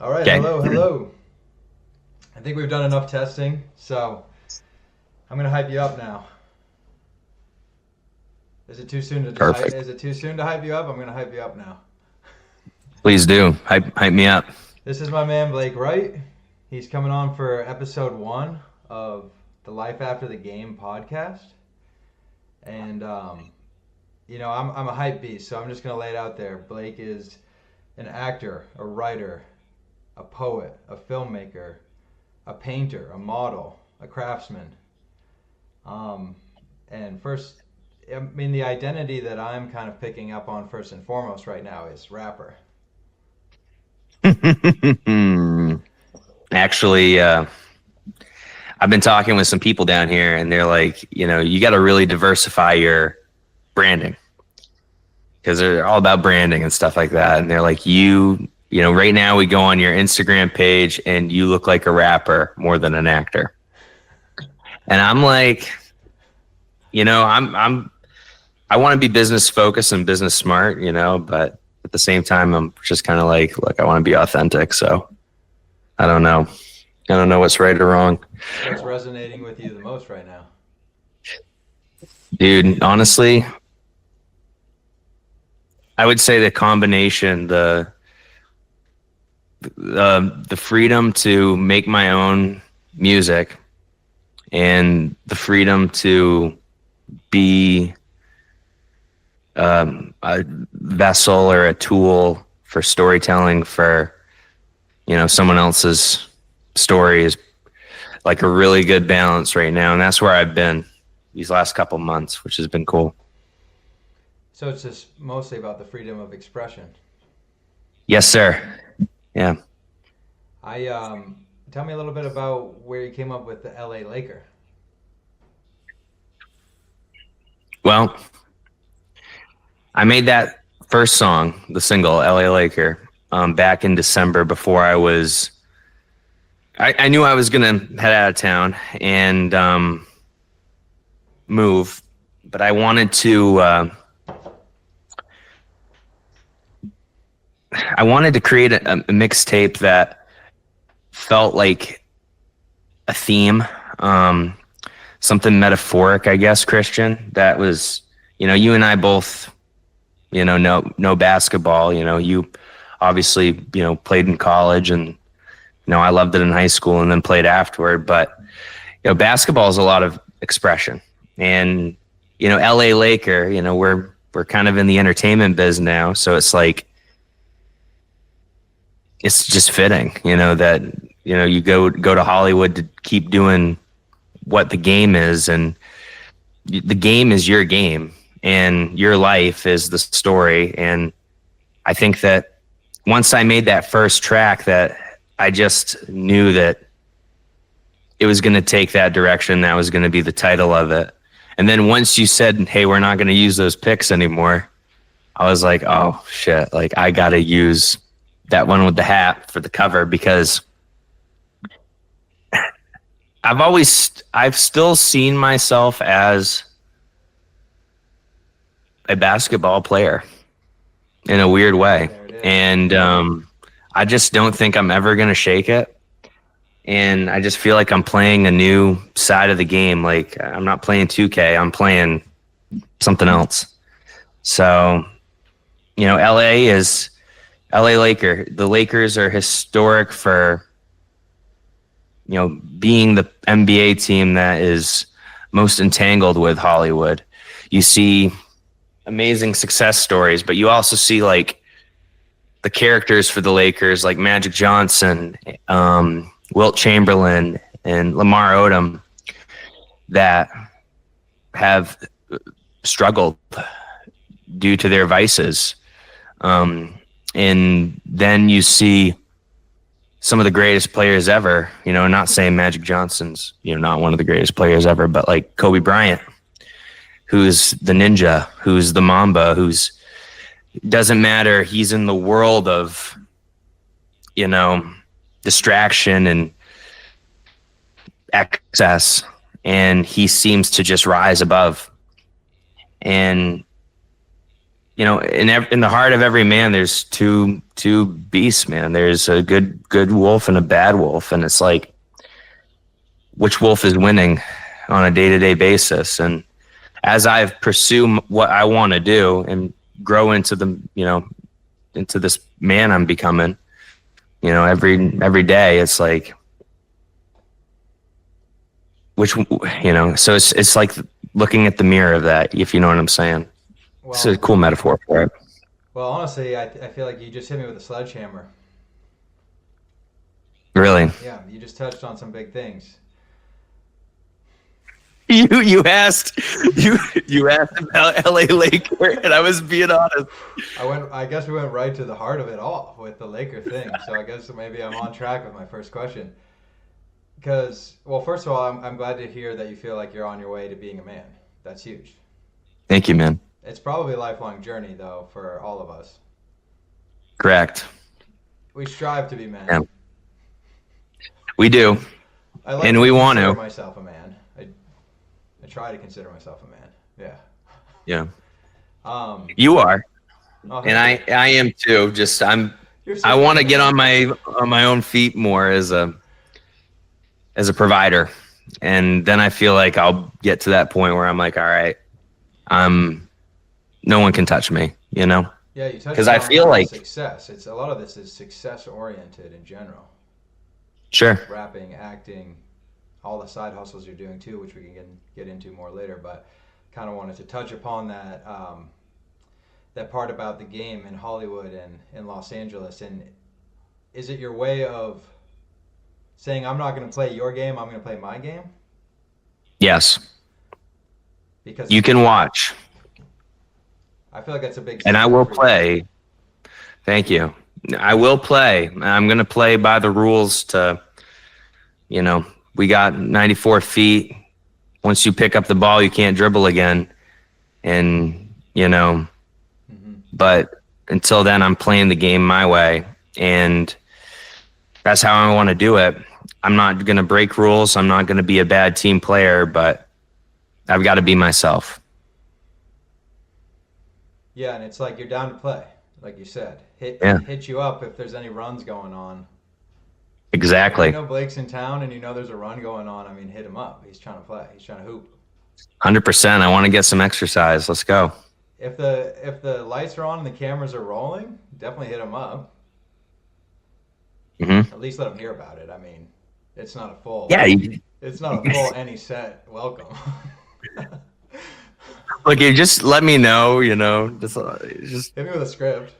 All right, Okay. hello, hello. I think we've done enough testing, so I'm gonna hype you up now. Is it too soon to just hype? Perfect. Is it too soon to hype you up? I'm gonna hype you up now. Please do. Hype me up. This is my man Blake Wright. He's coming on for episode 1 of the Life After the Game podcast, and I'm a hype beast, so I'm just gonna lay it out there. Blake is an actor, a writer, a poet, a filmmaker, a painter, a model, a craftsman. Um, and first, I mean, the identity that I'm kind of picking up on first and foremost right now is rapper. Actually, I've been talking with some people down here, and they're like, you got to really diversify your branding because they're all about branding and stuff like that. And they're like, right now we go on your Instagram page, and you look like a rapper more than an actor. And I'm like, I want to be business focused and business smart, but at the same time, I'm just kind of like, look, I want to be authentic. So I don't know. I don't know what's right or wrong. What's resonating with you the most right now? Dude, honestly, I would say the combination, the freedom to make my own music and the freedom to be a vessel or a tool for storytelling for someone else's story is like a really good balance right now, and that's where I've been these last couple months, which has been cool. So it's just mostly about the freedom of expression. Yes, sir. Yeah. I Tell me a little bit about where you came up with the L.A. Laker. Well, I made that first song, the single "L.A. Laker," back in December before I knew I was gonna head out of town and move, but I wanted to. I wanted to create a mixtape that felt like a theme, something metaphoric, I guess, Christian. That was, you and I both, know basketball. You obviously, played in college, and I loved it in high school, and then played afterward. But basketball is a lot of expression, and L.A. Laker. We're kind of in the entertainment biz now, so it's like it's just fitting, that you go to Hollywood to keep doing what the game is, and the game is your game, and your life is the story. And I think that once I made that first track, that I just knew that it was going to take that direction. That was going to be the title of it. And then once you said, "Hey, we're not going to use those picks anymore," I was like, "Oh shit! Like I got to use that one with the hat for the cover," because I've still seen myself as a basketball player in a weird way. There it is. And I just don't think I'm ever going to shake it. And I just feel like I'm playing a new side of the game. Like I'm not playing 2K, I'm playing something else. So, LA Laker. The Lakers are historic for, being the NBA team that is most entangled with Hollywood. You see amazing success stories, but you also see like the characters for the Lakers, like Magic Johnson, Wilt Chamberlain, and Lamar Odom, that have struggled due to their vices. And then you see some of the greatest players ever, not saying Magic Johnson's, not one of the greatest players ever, but like Kobe Bryant, who's the ninja, who's the Mamba, who's doesn't matter. He's in the world of, distraction and excess, and he seems to just rise above. And, in the heart of every man, there's two beasts, man. There's a good wolf and a bad wolf, and it's like, which wolf is winning on a day-to-day basis? And as I pursue what I want to do and grow into into this man I'm becoming, every day, it's like, so it's like looking at the mirror of that, if you know what I'm saying. Well, it's a cool metaphor for it. Well, honestly, I feel like you just hit me with a sledgehammer. Really? Yeah, you just touched on some big things. You asked about LA Laker, and I was being honest. I guess we went right to the heart of it all with the Laker thing. So I guess maybe I'm on track with my first question. Because, well, first of all, I'm glad to hear that you feel like you're on your way to being a man. That's huge. Thank you, man. It's probably a lifelong journey, though, for all of us. Correct. We strive to be men. Yeah. We do. And we want to. I consider myself a man. I try to consider myself a man. Yeah. Yeah. You are. And I am too. Just I want to get on my own feet more as a provider. And then I feel like I'll get to that point where I'm like, all right, no one can touch me, Yeah, you touched on, because I feel like success. It's a lot of this is success oriented in general. Sure. Rapping, acting, all the side hustles you're doing too, which we can get into more later. But kind of wanted to touch upon that that part about the game in Hollywood and in Los Angeles. And is it your way of saying, I'm not going to play your game, I'm going to play my game? Yes. Because you can watch. I feel like that's a big. And I will play. Thank you. I will play. I'm going to play by the rules to, we got 94 feet. Once you pick up the ball, you can't dribble again. And, but until then, I'm playing the game my way. And that's how I want to do it. I'm not going to break rules. I'm not going to be a bad team player, but I've got to be myself. Yeah, and it's like you're down to play, like you said. Hit you up if there's any runs going on. Exactly. If Blake's in town and there's a run going on, hit him up. He's trying to play. He's trying to hoop. 100%. I want to get some exercise. Let's go. If the lights are on and the cameras are rolling, definitely hit him up. Mm-hmm. At least let him hear about it. It's not a full. Yeah. It's not a full any set welcome. Look, you just let me know. Just hit me with a script.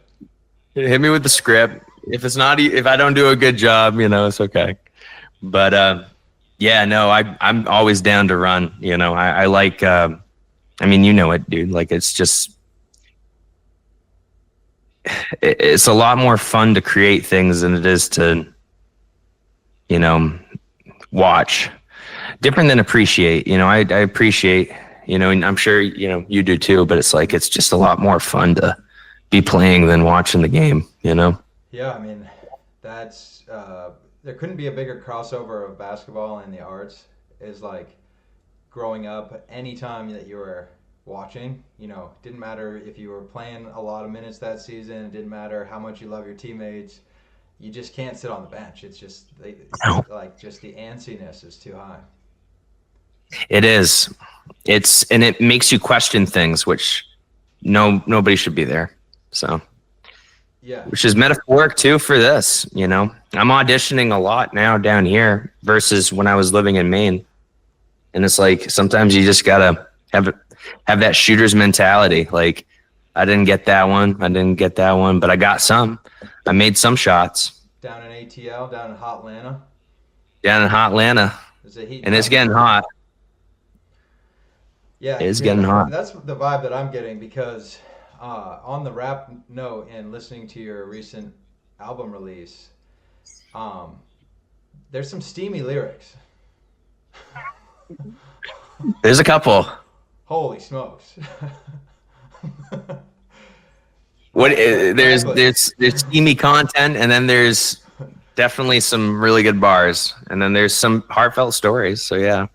Hit me with the script. If I don't do a good job, it's okay. But I'm always down to run. I like. It, dude. Like, it's just. It's a lot more fun to create things than it is to, watch. Different than appreciate. I appreciate. And I'm sure you do too. But it's like it's just a lot more fun to be playing than watching the game. Yeah, that's there couldn't be a bigger crossover of basketball and the arts. Is like growing up, anytime that you were watching, didn't matter if you were playing a lot of minutes that season, it didn't matter how much you love your teammates, you just can't sit on the bench. It's just just the antsiness is too high. It is. And it makes you question things, which nobody should be there. So. Yeah. Which is metaphoric too for this, I'm auditioning a lot now down here versus when I was living in Maine. And it's like sometimes you just gotta have that shooter's mentality. Like, I didn't get that one, but I got some. I made some shots. Down in ATL, down in hot Atlanta. Down in hot Atlanta. And it's getting hot. Yeah, it's getting hot. That's the vibe that I'm getting because on the rap note and listening to your recent album release, there's some steamy lyrics. There's a couple. Holy smokes! There's steamy content, and then there's definitely some really good bars, and then there's some heartfelt stories. So yeah.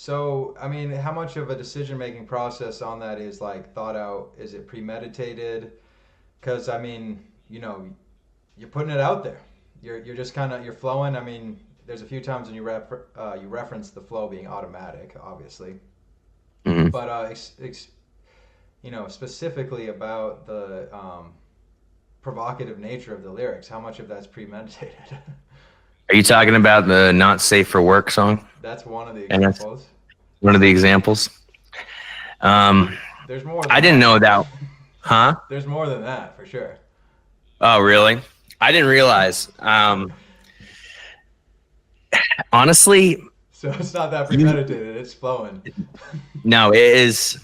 So, I mean, how much of a decision-making process on that is like thought out? Is it premeditated? Because I mean, you're putting it out there. You're just kind of you're flowing. I mean, there's a few times when you reference the flow being automatic, obviously, Mhm. but specifically about the provocative nature of the lyrics. How much of that's premeditated? Are you talking about the "Not Safe for Work" song? That's one of the And that's examples. one of the examples. Um, There's more I than didn't that. know that. Huh? There's more than that for sure. Oh, really? I didn't realize. Honestly, So it's not that you premeditated. It's flowing. no, it is.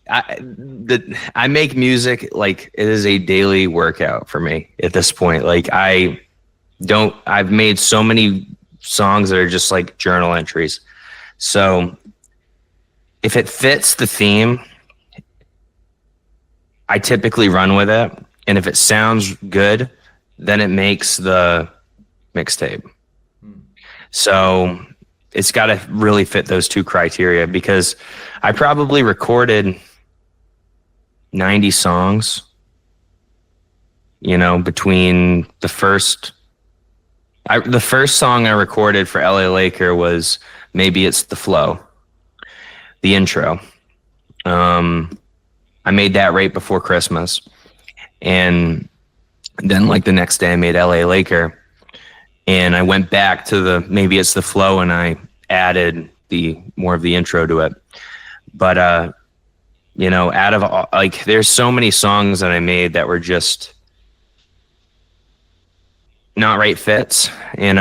I make music like it is a daily workout for me at this point. Like I've made so many songs that are just like journal entries. So if it fits the theme, I typically run with it. And if it sounds good, then it makes the mixtape. Hmm. So it's got to really fit those two criteria because I probably recorded 90 songs, between the first song I recorded for LA Laker was Maybe It's the Flow, the intro. I made that right before Christmas. And then like the next day I made LA Laker and I went back to the Maybe It's the Flow and I added the more of the intro to it. But out of all, like there's so many songs that I made that were just not right fits, and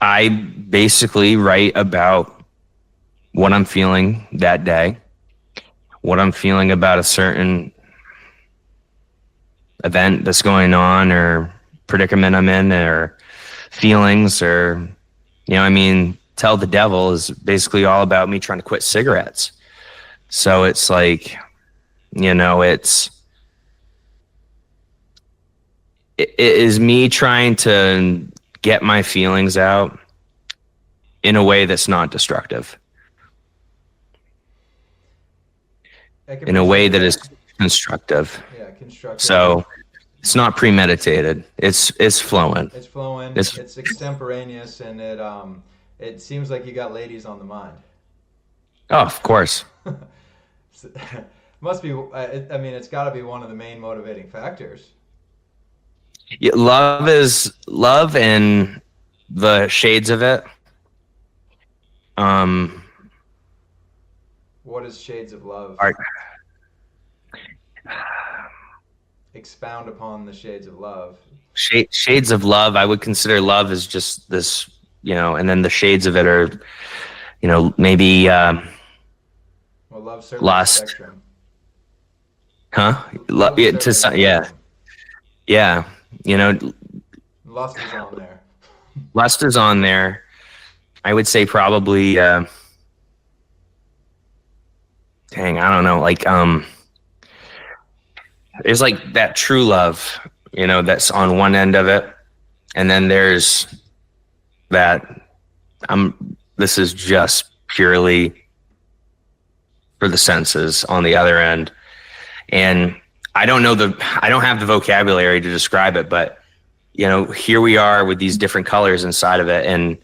I basically write about what I'm feeling that day, what I'm feeling about a certain event that's going on or predicament I'm in or feelings or, Tell the Devil is basically all about me trying to quit cigarettes. So it's like, it is me trying to get my feelings out in a way that's not destructive, I can in a way appreciate that that. is constructive. Yeah, constructive. So it's not premeditated. It's flowing. It's flowing. It's It's extemporaneous, and it seems like you got ladies on the mind. oh, of course. Must be. I mean, it's got to be one of the main motivating factors. Yeah, love and the shades of it. Um, What is shades of love? are Expound upon the shades of love. shades of love. I would consider love as just this, and then the shades of it are, maybe Well, love's certainly a lust, spectrum. huh? Love is Yeah, certainly a yeah, spectrum. yeah. Lust is on there. Lust is on there. I would say probably. Dang, I don't know. Like, there's like that true love, that's on one end of it, and then there's that. This is just purely for the senses on the other end, and I don't have the vocabulary to describe it, but here we are with these different colors inside of it, and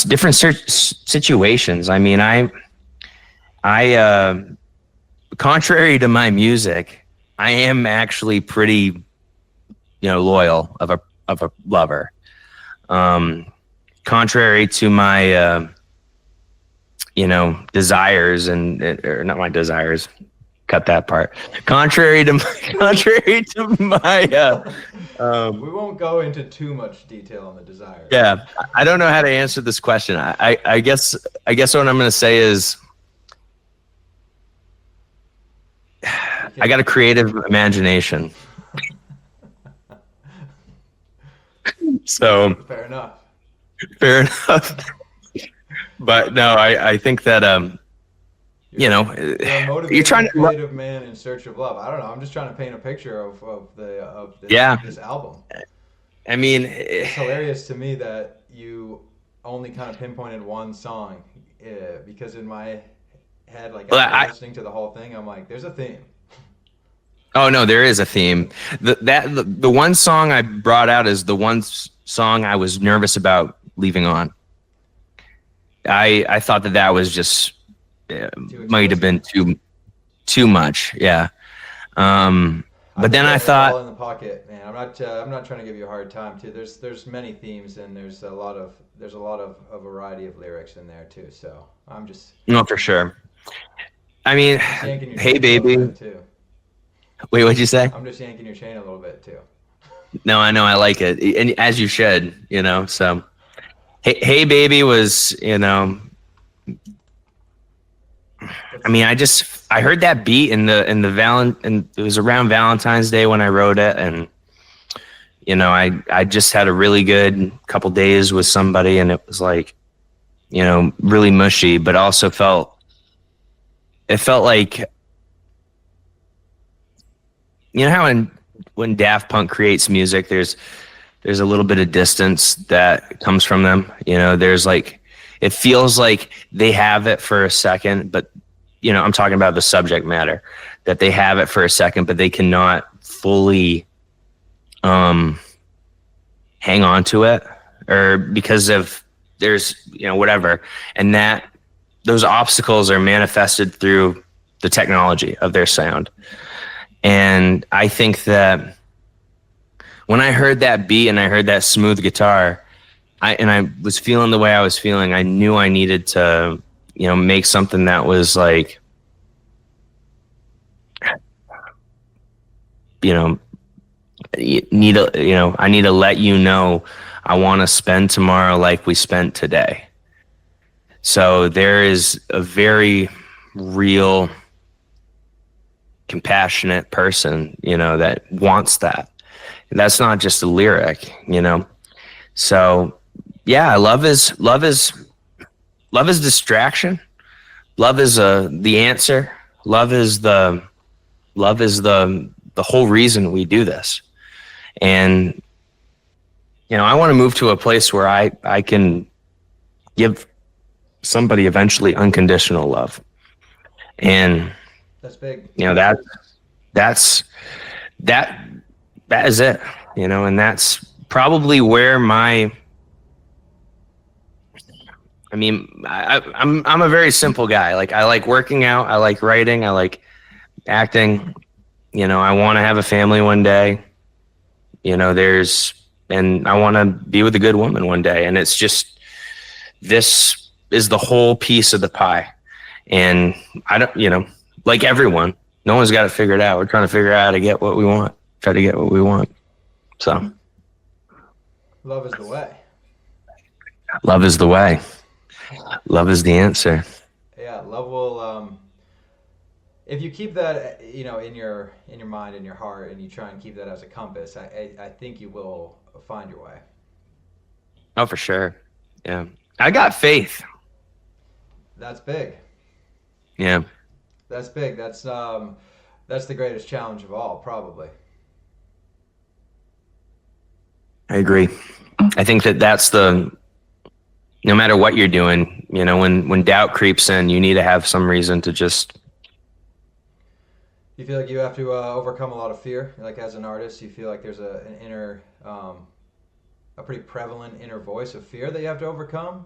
different situations. I mean, I contrary to my music, I am actually pretty, loyal of a lover. Contrary to my, desires or not my desires. Cut that part. Contrary to my, We won't go into too much detail on the desire. yeah, I don't know how to answer this question. I guess what I'm going to say is I got a creative imagination. So Fair enough. fair enough. But no, I think that You're a you're motivated, trying to creative man in search of love. I don't know. I'm just trying to paint a picture of yeah. this album. I mean, It's hilarious to me that you only kind of pinpointed one song because in my head, like But after I listening to the whole thing, I'm like, there's a theme. oh no, there is a theme. The one song I brought out is the one song I was nervous about leaving on. I thought that was just might have been too much. Yeah. But then I thought, all in the pocket, man. I'm not trying to give you a hard time too. There's many themes and there's a lot of a variety of lyrics in there too. So I'm just no, for sure. I mean, yanking your hey chain a little baby. bit, too. Wait, what'd you say? I'm just yanking your chain a little bit too. No, I know, I like it, and as you should, So, hey baby was, I mean, I heard that beat and it was around Valentine's Day when I wrote it, and I just had a really good couple days with somebody, and it was like, really mushy, but also it felt like, how when Daft Punk creates music, there's a little bit of distance that comes from them. There's like, it feels like they have it for a second, but I'm talking about the subject matter, that they have it for a second, but they cannot fully hang on to it, or because of there's whatever, and that those obstacles are manifested through the technology of their sound. And I think that when I heard that beat and I heard that smooth guitar, I was feeling the way I was feeling, I knew I needed to make something that was like, I need to let I want to spend tomorrow like we spent today. So there is a very real, compassionate person, that wants that. And that's not just a lyric, So yeah, love is distraction. Love is the answer. Love is the whole reason we do this. And I want to move to a place where I can give somebody eventually unconditional love. And that's big. That is it, and that's probably where I'm a very simple guy. Like, I like working out, I like writing, I like acting, I want to have a family one day, and I want to be with a good woman one day. And it's just, this is the whole piece of the pie. And I don't, like everyone, no one's got it figured out. We're trying to figure out how to get what we want, try to get what we want. So love is the way. Love is the way. Love is the answer. Yeah, love will. If you keep that, in your mind and your heart, and you try and keep that as a compass, I think you will find your way. Oh, for sure. Yeah, I got faith. That's big. Yeah, that's big. That's the greatest challenge of all, probably. I agree. I think that's no matter what you're doing, when doubt creeps in, you need to have some reason to just. You feel like you have to overcome a lot of fear, like as an artist. You feel like there's an inner, a pretty prevalent inner voice of fear that you have to overcome.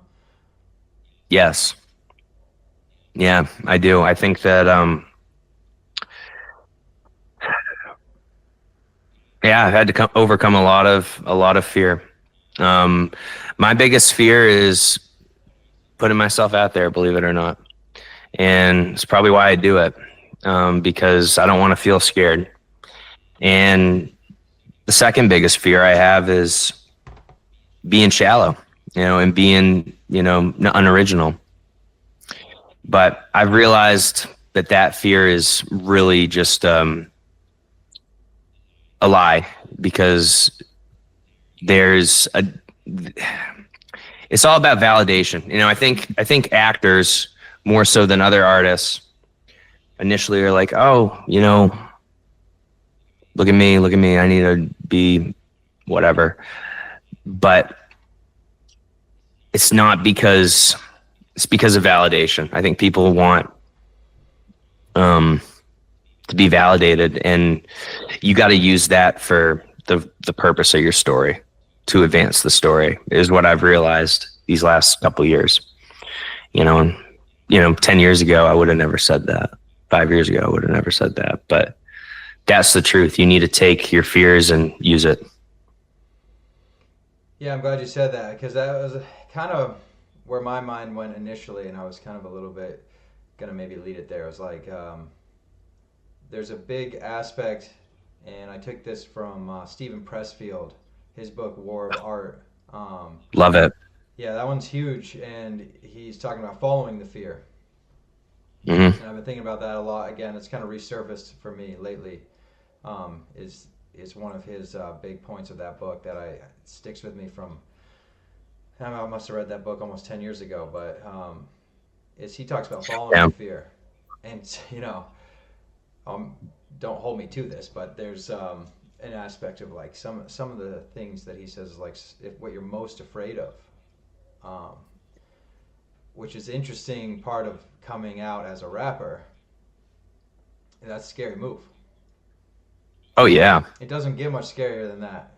Yes. Yeah, I do. I think that, I've had to overcome a lot of fear. My biggest fear is putting myself out there, believe it or not. And it's probably why I do it, because I don't want to feel scared. And the second biggest fear I have is being shallow, and being, unoriginal. But I've realized that fear is really just a lie, because it's all about validation. I think actors, more so than other artists, initially are like, oh, look at me, I need to be whatever. But it's not because it's because of validation. I think people want to be validated, and you got to use that for the purpose of your story, to advance the story, is what I've realized these last couple of years. And 10 years ago, I would have never said that. 5 years ago, I would have never said that. But that's the truth. You need to take your fears and use it. Yeah, I'm glad you said that, because that was kind of where my mind went initially, and I was kind of a little bit gonna maybe lead it there. It was like, there's a big aspect, and I took this from Stephen Pressfield, his book War of Art. Love it. Yeah, that one's huge, and he's talking about following the fear. Mm-hmm. And I've been thinking about that a lot. Again, it's kind of resurfaced for me lately. Is one of his big points of that book that sticks with me from. I must have read that book almost 10 years ago, but is he talks about following the fear, and don't hold me to this, but there's an aspect of like some of the things that he says is like what you're most afraid of, which is interesting part of coming out as a rapper. That's a scary move. Oh yeah. It doesn't get much scarier than that.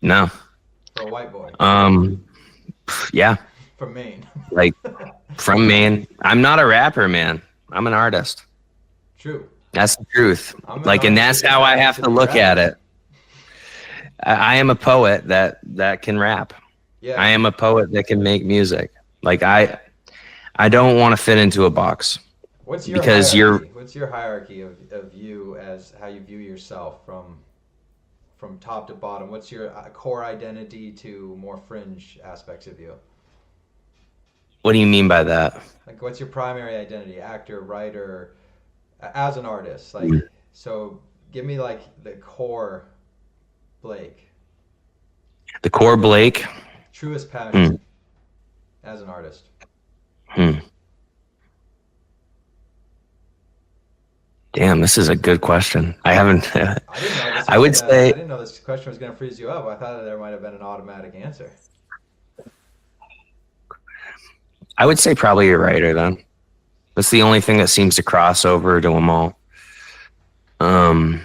No. For a white boy. Yeah. From Maine. Like from Maine. I'm not a rapper, man. I'm an artist. True. That's the truth. Like, and that's how I have to look at it. I am a poet that can rap. Yeah. I am a poet that can make music. Like I don't want to fit into a box. What's your hierarchy of you, as how you view yourself from top to bottom? What's your core identity to more fringe aspects of you? What do you mean by that? Like, what's your primary identity? Actor, writer, as an artist? Like, so give me like the core Blake. The core Blake? Truest passion as an artist. Damn, this is a good question. I haven't. I didn't know this question was going to freeze you up. I thought that there might have been an automatic answer. I would say probably a writer then. That's the only thing that seems to cross over to them all. So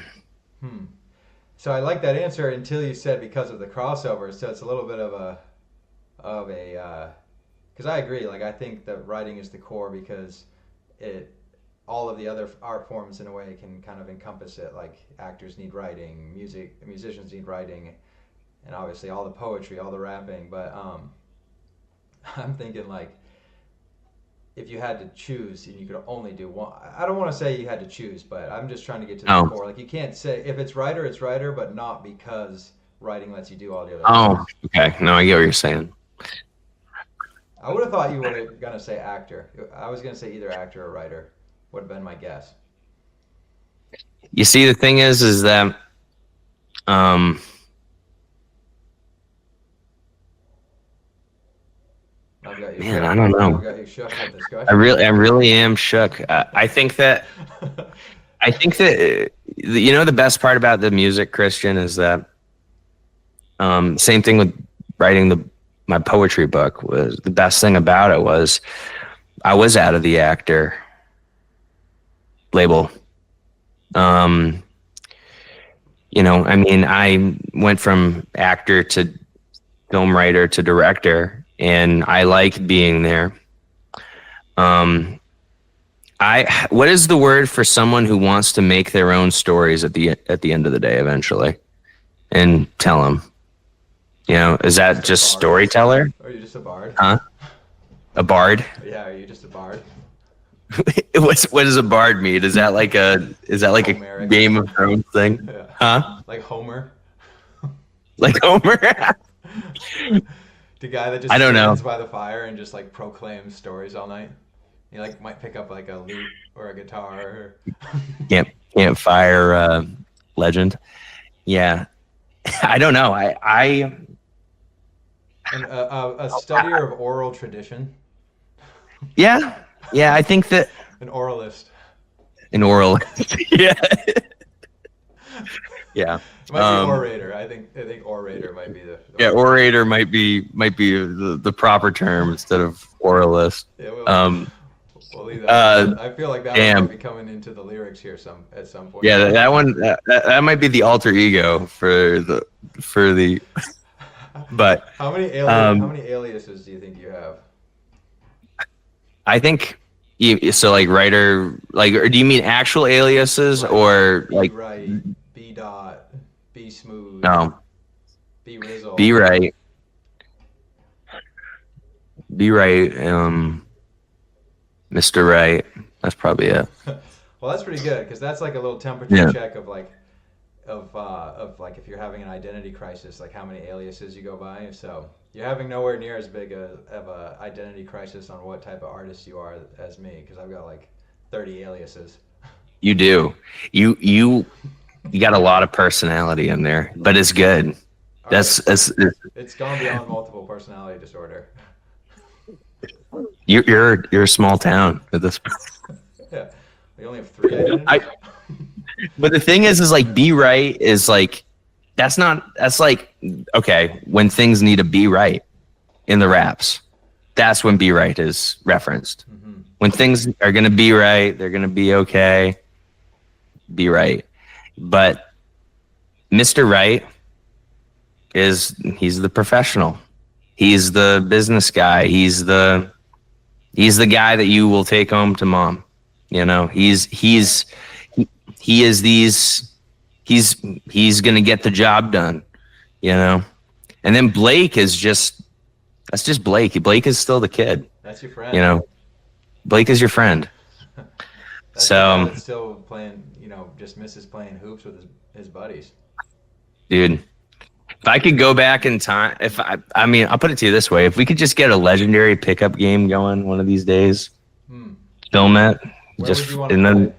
I like that answer until you said because of the crossover. So it's a little bit of a because I agree. Like, I think that writing is the core, because all of the other art forms in a way can kind of encompass it. Like, actors need writing, musicians need writing, and obviously all the poetry, all the rapping. But I'm thinking, like, if you had to choose and you could only do one, I don't want to say you had to choose, but I'm just trying to get to the core. Like, you can't say if it's writer, but not because writing lets you do all the other things. Okay. No, I get what you're saying. I would have thought you were going to say actor. I was going to say either actor or writer. Would have been my guess. You see, the thing is that man, I don't know. I really am shook. I think that the best part about the music, Christian, is that same thing with writing my poetry book. Was the best thing about it was I was out of the actor label. I went from actor to film writer to director, and I liked being there. What is the word for someone who wants to make their own stories at the end of the day eventually and tell them? Is that just storyteller? Or are you just a bard? Huh? A bard? Yeah, are you just a bard? What does a bard mean? Is that like a Game of Thrones thing? Yeah. Huh? Like Homer? Like Homer? The guy that just stands by the fire and just like proclaims stories all night. He like might pick up like a lute or a guitar. Campfire legend. Yeah. I don't know. A studier of oral tradition. Yeah, I think that an oralist. Yeah. Yeah. It might be orator. I think orator might be the Yeah, right term. orator might be the proper term instead of oralist. Yeah, Um, we'll leave that one. uh, But I feel like that one might damn. be coming into the lyrics here at some point. Yeah, that one that might be the alter ego for the but How um many aliases do you think you have? I think so like writer like or do you mean actual aliases Like or B like right, B dot, B smooth, no, B be rizzle. right, be right, Mr. Right. That's probably it. Well, that's pretty good because that's like a little temperature Yeah. check of like of like if you're having an identity crisis, like how many aliases you go by. So you're having nowhere near as big of a identity crisis on what type of artist you are as me because I've got like 30 aliases. You do. You you got a lot of personality in there, but it's good. All right, That's it's gone beyond multiple personality disorder. you're a small town at this point. Yeah, we only have three I identities. but the thing is like be right is like that's like okay, when things need to be right in the raps. That's when be right is referenced. Hmm. When things are gonna be right, they're gonna be okay, be right. But Mr. Right he's the professional. He's the business guy. He's the guy that you will take home to mom. You know, he is these he's gonna get the job done, you know. And then Blake is just that's just Blake. Blake is still the kid, That's your you friend. know. Blake is your friend. That's the So guy that's still playing. Just misses playing hoops with his buddies. dude, if I could go back in time, if I mean, I'll put it to you this way: if we could just get a legendary pickup game going one of these days, Hmm. film it, Where would just you want to and play? then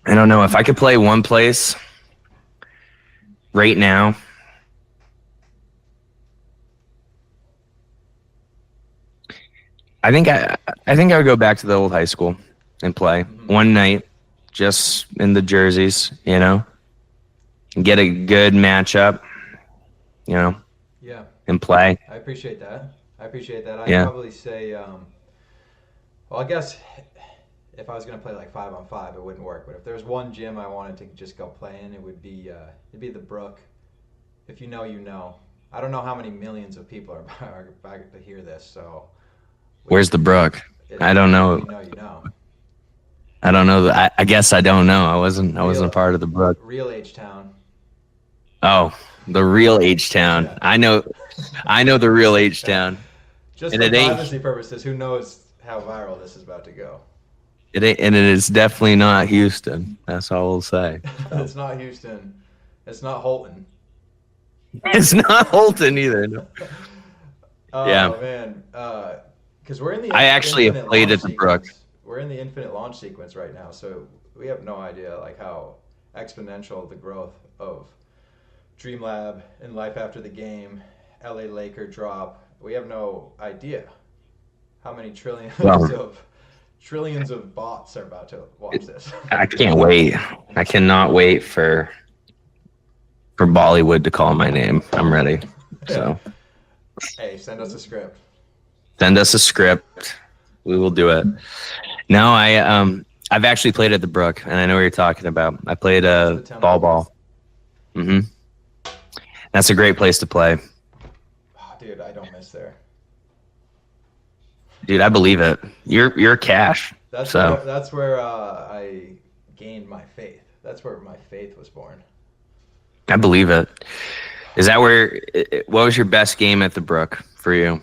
I don't know if I could play one place right now. I think I would go back to the old high school and play Hmm. one night, just in the jerseys, you know, and get a good matchup, you know, Yeah, and play. I appreciate that. I appreciate that. I'd Yeah. probably say, well, I guess if I was gonna play like 5-on-5, it wouldn't work. But if there's one gym I wanted to just go play in, it'd be the Brook. If you know, you know. I don't know how many millions of people are about to hear this, so Where's the Brook? I don't if know. you know, you know. I don't know. I guess I don't know. I wasn't a Real, part of the Brook. real H Town. Oh, the real H Town. Yeah. I know the real H Town, Just and for it ain't privacy purposes, who knows how viral this is about to go? it ain't, and it is definitely not Houston. That's all we'll say. So. It's not Houston. It's not Holton. It's not Holton either. No. Oh Yeah, man, because we're in the I actually have infinite played launch at the Brook. sequence. We're in the infinite launch sequence right now, so we have no idea like how exponential the growth of Dreamlab and Life After the Game, LA Laker drop. We have no idea how many trillions Well, of trillions of bots are about to watch this. I can't wait. I cannot wait for Bollywood to call my name. I'm ready. Yeah. So Hey, send us a script. send us a script. We will do it. No, I've actually played at the Brook, and I know what you're talking about. I played That's the ball temple. ball. Hmm. That's a great place to play, Oh, dude, I don't miss there. dude. I believe it. You're cash. So That's where I gained my faith. That's where my faith was born. I believe it. Is that where? What was your best game at the Brook for you?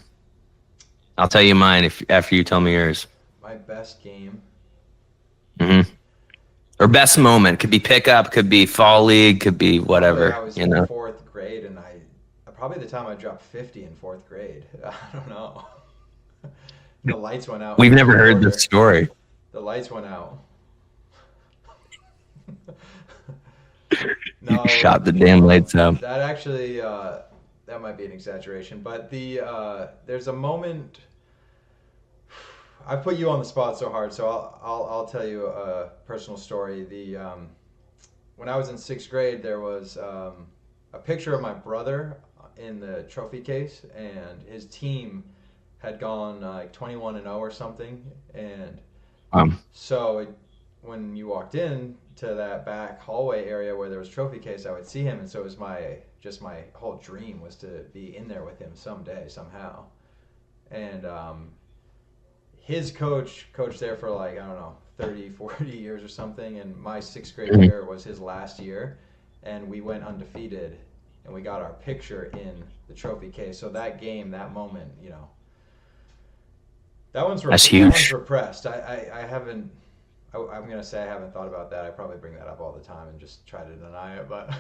I'll tell you mine if after you tell me yours. My best game. Hmm. Or best moment could be pickup, could be fall league, could be Probably I whatever. was You in know. fourth grade, and I probably the time I dropped 50 in fourth grade. I don't know. The lights went out. We've in the never fourth heard quarter. this story. The lights went out. You No, shot the damn lights out. that actually that might be an exaggeration, but there's a moment. I put you on the spot so hard, so I'll tell you a personal story. When I was in sixth grade, there was a picture of my brother in the trophy case, and his team had gone like 21-0 or something, and so when you walked in to that back hallway area where there was trophy case, I would see him, and so it was my whole dream was to be in there with him someday somehow, and his coached there for like, I don't know, 30, 40 years or something, and my sixth grade year was his last year, and we went undefeated, and we got our picture in the trophy case. So that game, that moment, That's huge. That one's repressed. I haven't. I'm gonna say I haven't thought about that. I probably bring that up all the time and just try to deny it. But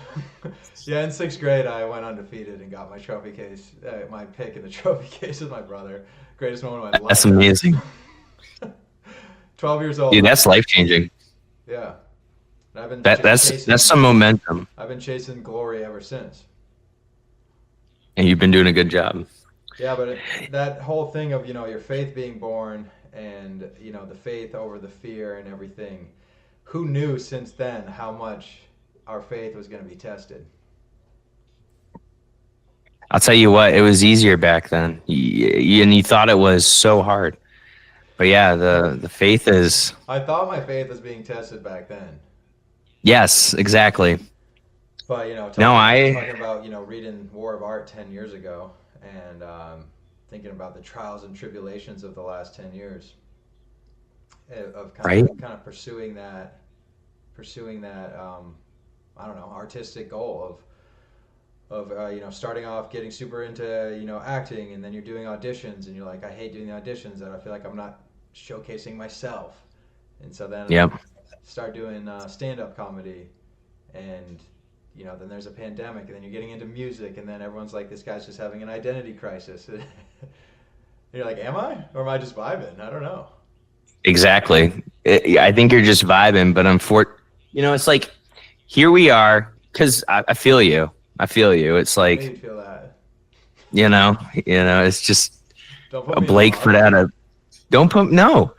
yeah, in sixth grade, I went undefeated and got my trophy case, my pick in the trophy case with my brother. Greatest moment of my life. That's amazing. 12 years old. Dude, that's life changing. Yeah. And I've been that's some momentum. I've been chasing glory ever since. And you've been doing a good job. Yeah, but that whole thing of, your faith being born and, the faith over the fear and everything, who knew since then how much our faith was going to be tested? I'll tell you what, it was easier back then. And you thought it was so hard. But yeah, the faith is... I thought my faith was being tested back then. Yes, exactly. But, talking about, reading War of Art 10 years ago and thinking about the trials and tribulations of the last 10 years of kind of pursuing that I don't know, artistic goal of starting off getting super into acting, and then you're doing auditions and you're like, I hate doing the auditions and I feel like I'm not showcasing myself, and so then start doing stand-up comedy, and then there's a pandemic, and then you're getting into music, and then everyone's like, this guy's just having an identity crisis. You're like, am I, or am I just vibing? I don't know. Exactly. I think you're just vibing, but it's like, here we are, because I feel you. It's like, you feel that. It's just Don't put me Blake put out a. Don't put no.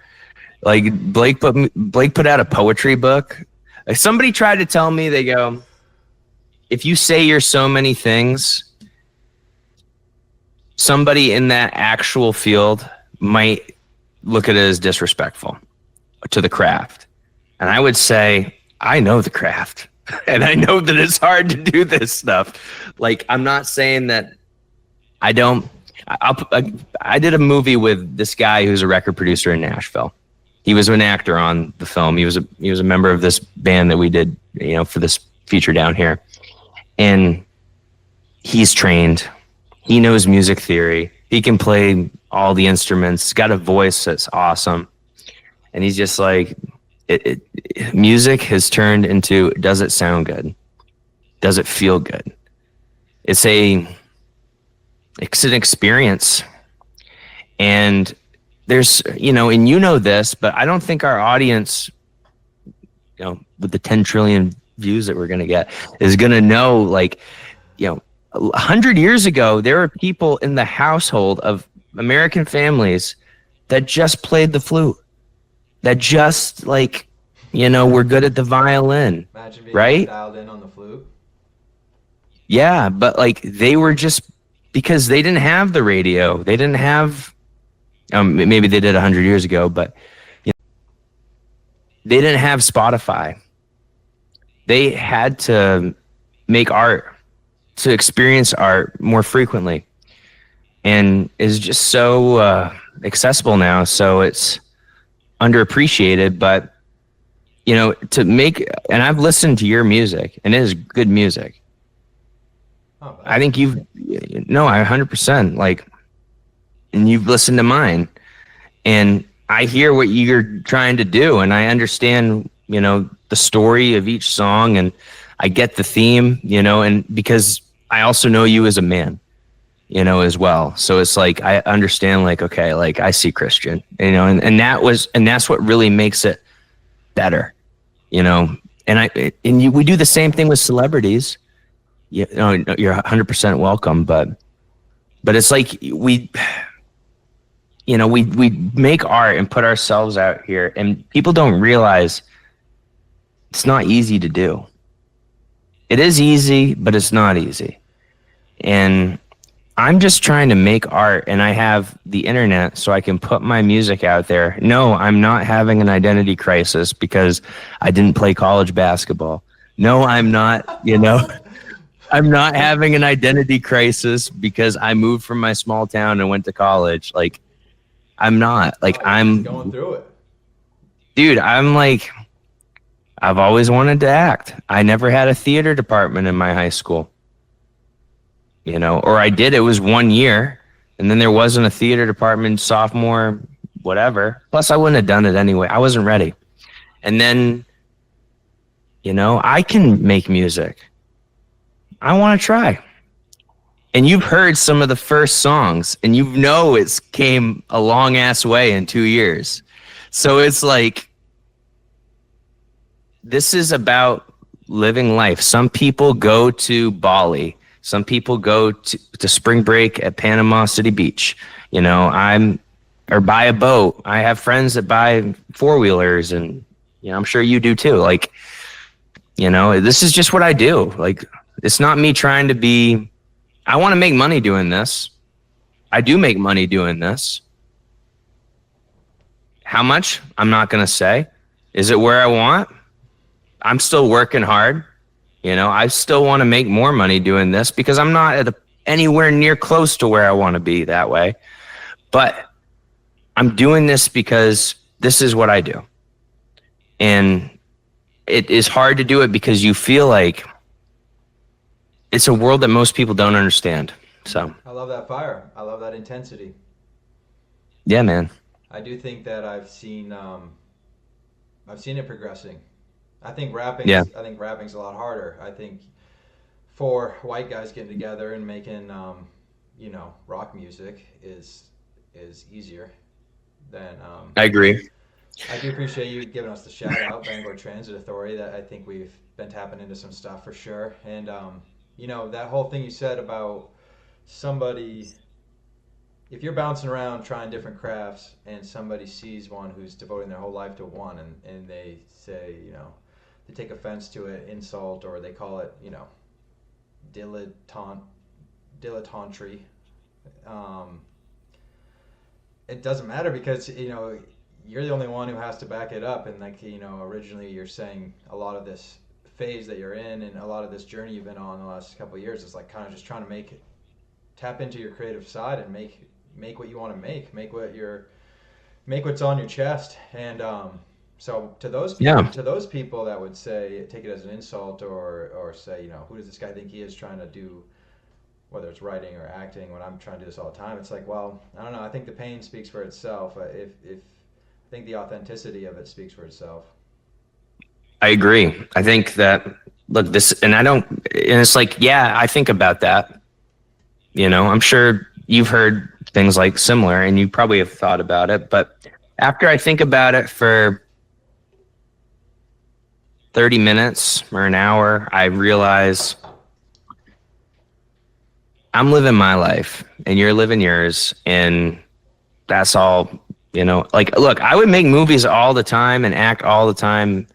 Like Blake put out a poetry book. Like, somebody tried to tell me, they go, if you say you're so many things, somebody in that actual field might look at it as disrespectful to the craft. And I would say, I know the craft. And I know that it's hard to do this stuff. Like, I'm not saying that I don't. I did a movie with this guy who's a record producer in Nashville. He was an actor on the film. He was a member of this band that we did, for this feature down here. And he's trained. He knows music theory. He can play all the instruments. He's got a voice that's awesome. And he's just like, music has turned into, does it sound good? Does it feel good? It's an experience. And there's, and this, but I don't think our audience, with the 10 trillion views that we're going to get, is going to know, like, 100 years ago, there were people in the household of American families that just played the flute, that just, like, were good at the violin. Imagine being right? dialed in on the flute. Yeah, but like, they were just, because they didn't have the radio. They didn't have, maybe they did 100 years ago, but they didn't have Spotify. They had to make art, to experience art more frequently, and is just so accessible now. So it's underappreciated, but to make, and I've listened to your music, and it is good music. Oh, I think I 100%, like, and you've listened to mine, and I hear what you're trying to do, and I understand, the story of each song, and I get the theme, and because I also know you as a man, as well. So it's like, I understand, like, okay, like, I see Christian, and that's what really makes it better, we do the same thing with celebrities. You're 100% welcome, but it's like, we make art and put ourselves out here, and people don't realize it's not easy to do. It is easy, but it's not easy. And I'm just trying to make art, and I have the internet so I can put my music out there. No, I'm not having an identity crisis because I didn't play college basketball. No, I'm not, I'm not having an identity crisis because I moved from my small town and went to college. Like, I'm not. Like, I'm going through it. Dude, I'm like, I've always wanted to act. I never had a theater department in my high school. Or I did. It was 1 year, and then there wasn't a theater department sophomore, whatever. Plus, I wouldn't have done it anyway. I wasn't ready. And then, I can make music. I want to try. And you've heard some of the first songs, and it's came a long ass way in 2 years. So it's like, this is about living life. Some people go to Bali. Some people go to spring break at Panama City Beach. Or buy a boat. I have friends that buy four-wheelers, and I'm sure you do too. Like, this is just what I do. Like, it's not me trying to be. I want to make money doing this. I do make money doing this. How much? I'm not going to say. Is it where I want? I'm still working hard. I still want to make more money doing this because I'm not anywhere near close to where I want to be that way. But I'm doing this because this is what I do. And it is hard to do it because you feel like it's a world that most people don't understand. So I love that fire. I love that intensity. Yeah, man. I do think that I've seen it progressing. I think rapping's a lot harder. I think for white guys getting together and making rock music is easier than I agree. I do appreciate you giving us the shout out, Bangor Transit Authority. That I think we've been tapping into some stuff for sure. And that whole thing you said about somebody, if you're bouncing around trying different crafts and somebody sees one who's devoting their whole life to one, and they say, they take offense to it, insult, or they call it, dilettantry. It doesn't matter because, you're the only one who has to back it up. And originally you're saying a lot of this phase that you're in and a lot of this journey you've been on the last couple of years is like kind of just trying to tap into your creative side and make what you want to make what's on your chest. And, so to those people that would say take it as an insult or say, who does this guy think he is trying to do, whether it's writing or acting, when I'm trying to do this all the time, it's like, well, I don't know. I think the pain speaks for itself. If I think the authenticity of it speaks for itself. I agree. I think that and it's like, yeah, I think about that. I'm sure you've heard things like similar, and you probably have thought about it, but after I think about it for 30 minutes or an hour, I realize I'm living my life and you're living yours. And that's all, like, look, I would make movies all the time and act all the time,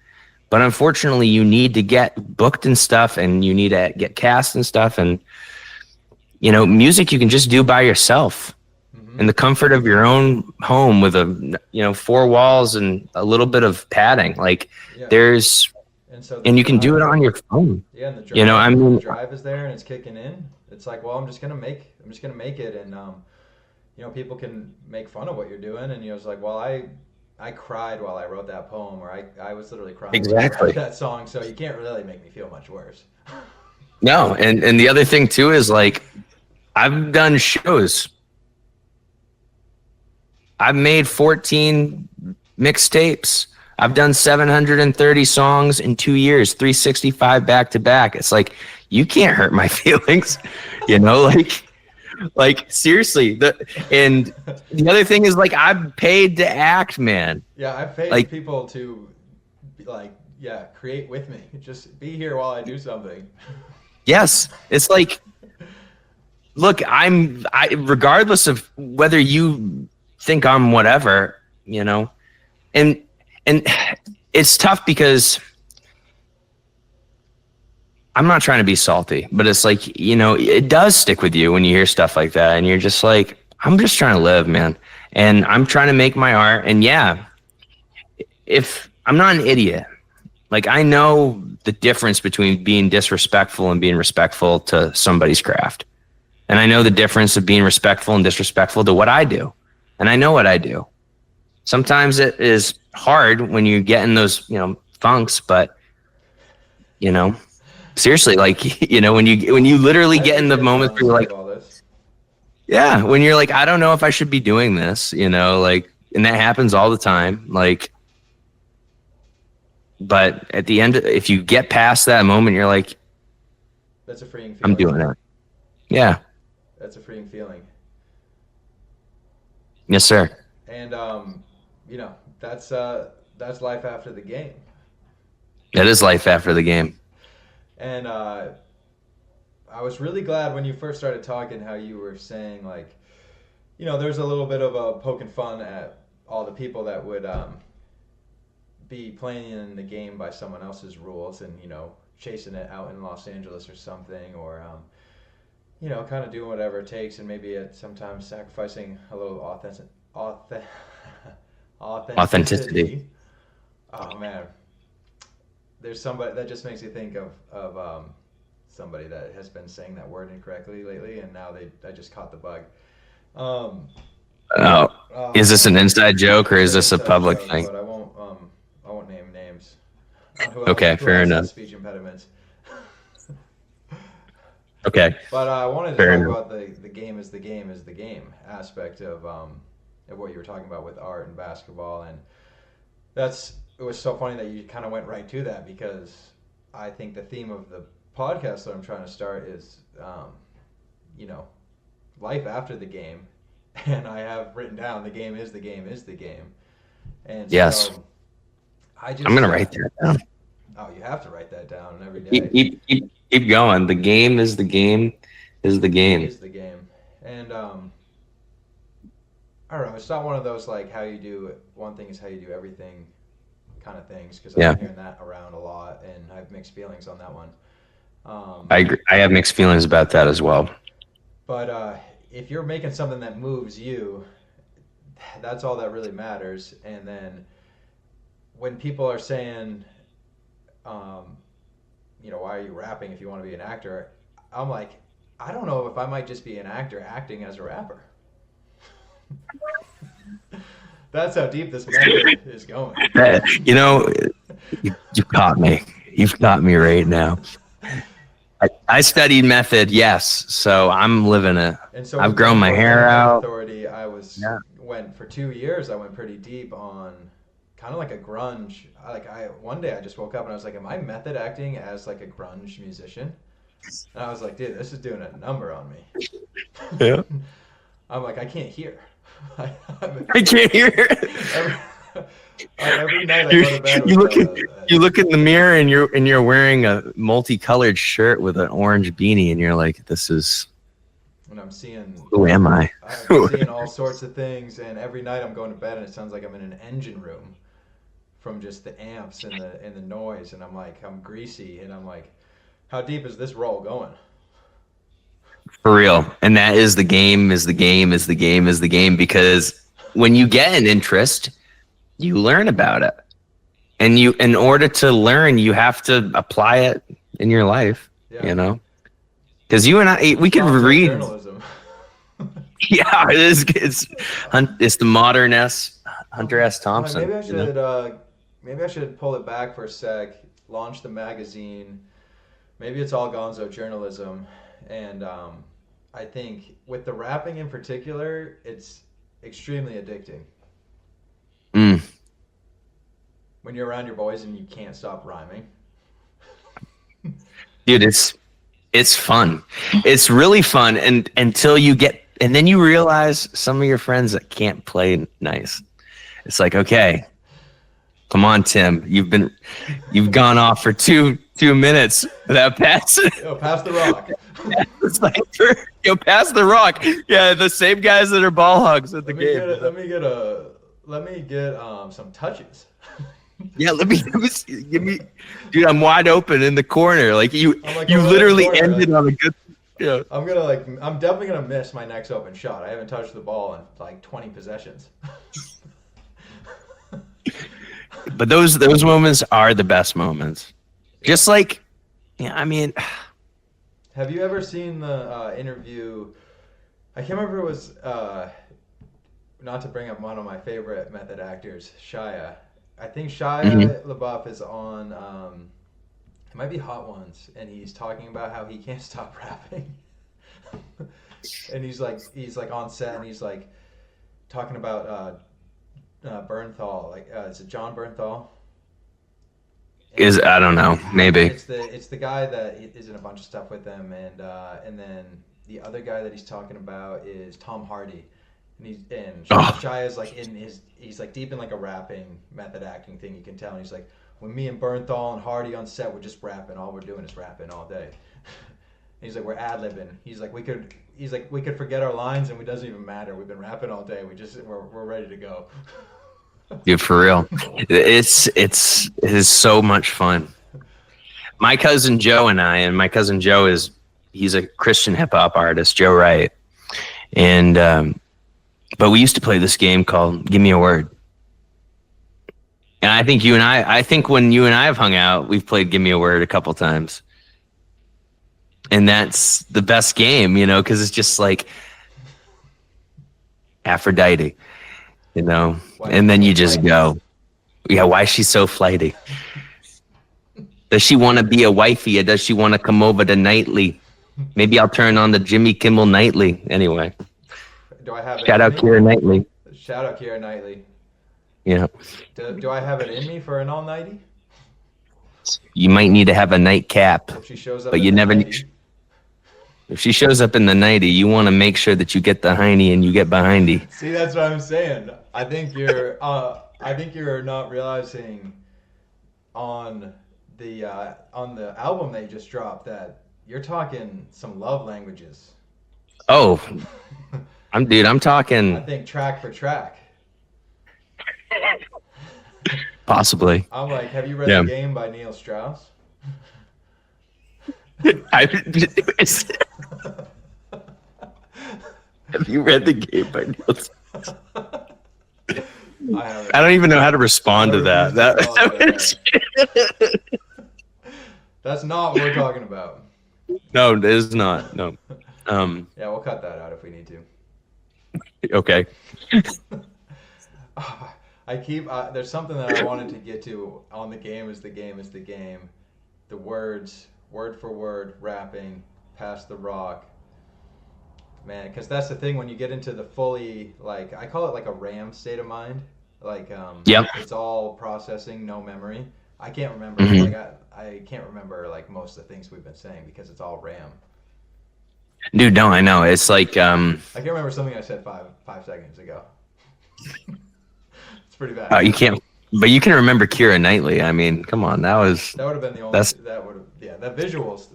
but unfortunately you need to get booked and stuff, and you need to get cast and stuff. And, music you can just do by yourself in the comfort of your own home with four walls and a little bit of padding. Like, yeah. And you can do it on your phone. Yeah, and the drive is there and it's kicking in. It's like, well, I'm just gonna make it, and people can make fun of what you're doing, and it's like, well, I cried while I wrote that poem, or I was literally crying exactly while I wrote that song, so you can't really make me feel much worse. No, and the other thing too is, like, I've done shows. I've made 14 mixtapes. I've done 730 songs in 2 years, 365 back to back. It's like, you can't hurt my feelings, like seriously. And the other thing is, like, I'm paid to act, man. Yeah, I've paid people to create with me. Just be here while I do something. Yes, it's like, look, I regardless of whether you think I'm whatever, you know, and it's tough because I'm not trying to be salty, but it's like, you know, it does stick with you when you hear stuff like that. And you're just like, I'm just trying to live, man. And I'm trying to make my art. And yeah, if I'm not an idiot, like I know the difference between being disrespectful and being respectful to somebody's craft. And I know the difference of being respectful and disrespectful to what I do. And I know what I do. Sometimes it is hard when you get in those, you know, funks, but you know, seriously, like, you know, when you literally get in the moments where you're like, yeah, when you're like, I don't know if I should be doing this, you know, like, and that happens all the time. Like, but at the end, if you get past that moment, you're like, that's a freeing feeling. I'm doing it. Yeah. That's a freeing feeling. Yes, sir. And, you know, that's life after the game. That is life after the game. And I was really glad when you first started talking how you were saying, like, you know, there's a little bit of a poking fun at all the people that would be playing in the game by someone else's rules and, you know, chasing it out in Los Angeles or something, or, you know, kind of doing whatever it takes, and maybe sometimes sacrificing a little authenticity. Oh, man. There's somebody that just makes you think of somebody that has been saying that word incorrectly lately, and now I just caught the bug. Is this an inside joke or is this a public thing? But I won't name names. Okay, fair enough. Speech impediments. Okay. But I wanted to talk about the game is the game is the game aspect of what you were talking about with art and basketball, and it was so funny that you kind of went right to that, because I think the theme of the podcast that I'm trying to start is, you know, life after the game, and I have written down the game is the game is the game, and yes, so I'm gonna write that down. Oh, you have to write that down every day. Keep going. The game is the game is the game. Is the game, and I don't know. It's not one of those like how you do one thing is how you do everything kind of things, because I've been hearing that around a lot, and I have mixed feelings on that one. I agree. I have mixed feelings about that as well. But if you're making something that moves you, that's all that really matters. And then when people are saying, you know, why are you rapping if you want to be an actor? I'm like, I don't know if I might just be an actor acting as a rapper. That's how deep this method is going. You know, you caught me. You've got me right now. I studied method, yes, so I'm living it. And so I've grown my hair out. Authority, went for 2 years. I went pretty deep on kind of like a grunge. One day I just woke up and I was like, am I method acting as like a grunge musician? And I was like, dude, this is doing a number on me. Yeah. I'm like, I can't hear. I can't hear. Every night I go to bed. You look in the mirror and you're wearing a multicolored shirt with an orange beanie, and you're like, this is. And I'm seeing. Who am I? I'm seeing all sorts of things, and every night I'm going to bed and it sounds like I'm in an engine room, from just the amps and the noise, and I'm like, I'm greasy, and I'm like, how deep is this roll going? For real. And that is the game, is the game, is the game, is the game, because when you get an interest, you learn about it. And in order to learn, you have to apply it in your life, you know? Because you and I, we can read. Journalism. Yeah, it is. It's the modern Hunter S. Thompson. Maybe I should pull it back for a sec, launch the magazine. Maybe it's all gonzo journalism. And I think with the rapping in particular, it's extremely addicting. When you're around your boys and you can't stop rhyming. Dude, it's fun. It's really fun, and until you get, and then you realize some of your friends that can't play nice. It's like, okay, come on, Tim. You've gone off for two minutes without passing. Pass the rock. The sniper, pass the rock. Yeah, the same guys that are ball hogs at the game. Let me get some touches. Yeah, let me give me, dude. I'm wide open in the corner. Like you Over literally corner, ended on a good. Yeah. I'm definitely gonna miss my next open shot. I haven't touched the ball in like 20 possessions. But those moments are the best moments. Just like, yeah, I mean. Have you ever seen the interview? I can't remember if it was, not to bring up one of my favorite method actors, Shia. I think Shia LaBeouf is on, it might be Hot Ones, and he's talking about how he can't stop rapping. And he's like on set, and he's like talking about Bernthal. Like, is it John Bernthal? I don't know, maybe. It's the guy that is in a bunch of stuff with them, and then the other guy that he's talking about is Tom Hardy, and Shia is like he's like deep in like a rapping method acting thing, you can tell, and he's like, when me and Bernthal and Hardy on set, we're just rapping, all we're doing is rapping all day. And he's like, we're ad-libbing. He's like, we could forget our lines and it doesn't even matter. We've been rapping all day. We're ready to go. Dude, for real, it's so much fun. My cousin Joe and my cousin Joe he's a Christian hip hop artist, Joe Wright, and but we used to play this game called Give Me a Word. And I think when you and I have hung out, we've played Give Me a Word a couple times. And that's the best game, because it's just like Aphrodite, and then you just go, yeah, why is she so flighty? Does she want to be a wifey, or does she want to come over to nightly? Maybe I'll turn on the Jimmy Kimmel Nightly. Anyway. Shout out Keira Knightley. Shout out Keira Knightley. Yeah. Do I have it in me for an all-nighty? You might need to have a nightcap. If she shows up, but you never. If she shows up in the 90, you want to make sure that you get the hiney and you get behindy. See, that's what I'm saying. I think you're not realizing on the album they just dropped that you're talking some love languages. Oh, I'm talking. I think track for track. Possibly. I'm like, have you read The Game by Neil Strauss? Have you read The Game by Neil Strauss? I don't even know how to respond to that. That's not what we're talking about. No, it is not. No. Yeah, we'll cut that out if we need to. Okay. There's something that I wanted to get to on The Game is the Game is the Game. The words, word for word, rapping, pass the rock. Man, because that's the thing when you get into the fully, like, I call it like a RAM state of mind. Like, it's all processing, no memory. I can't remember. Mm-hmm. Like, I can't remember like most of the things we've been saying because it's all RAM. Dude, no, I know. It's like I can't remember something I said five seconds ago. It's pretty bad. You can't, but you can remember Keira Knightley. I mean, come on, that would have been the only. That visuals.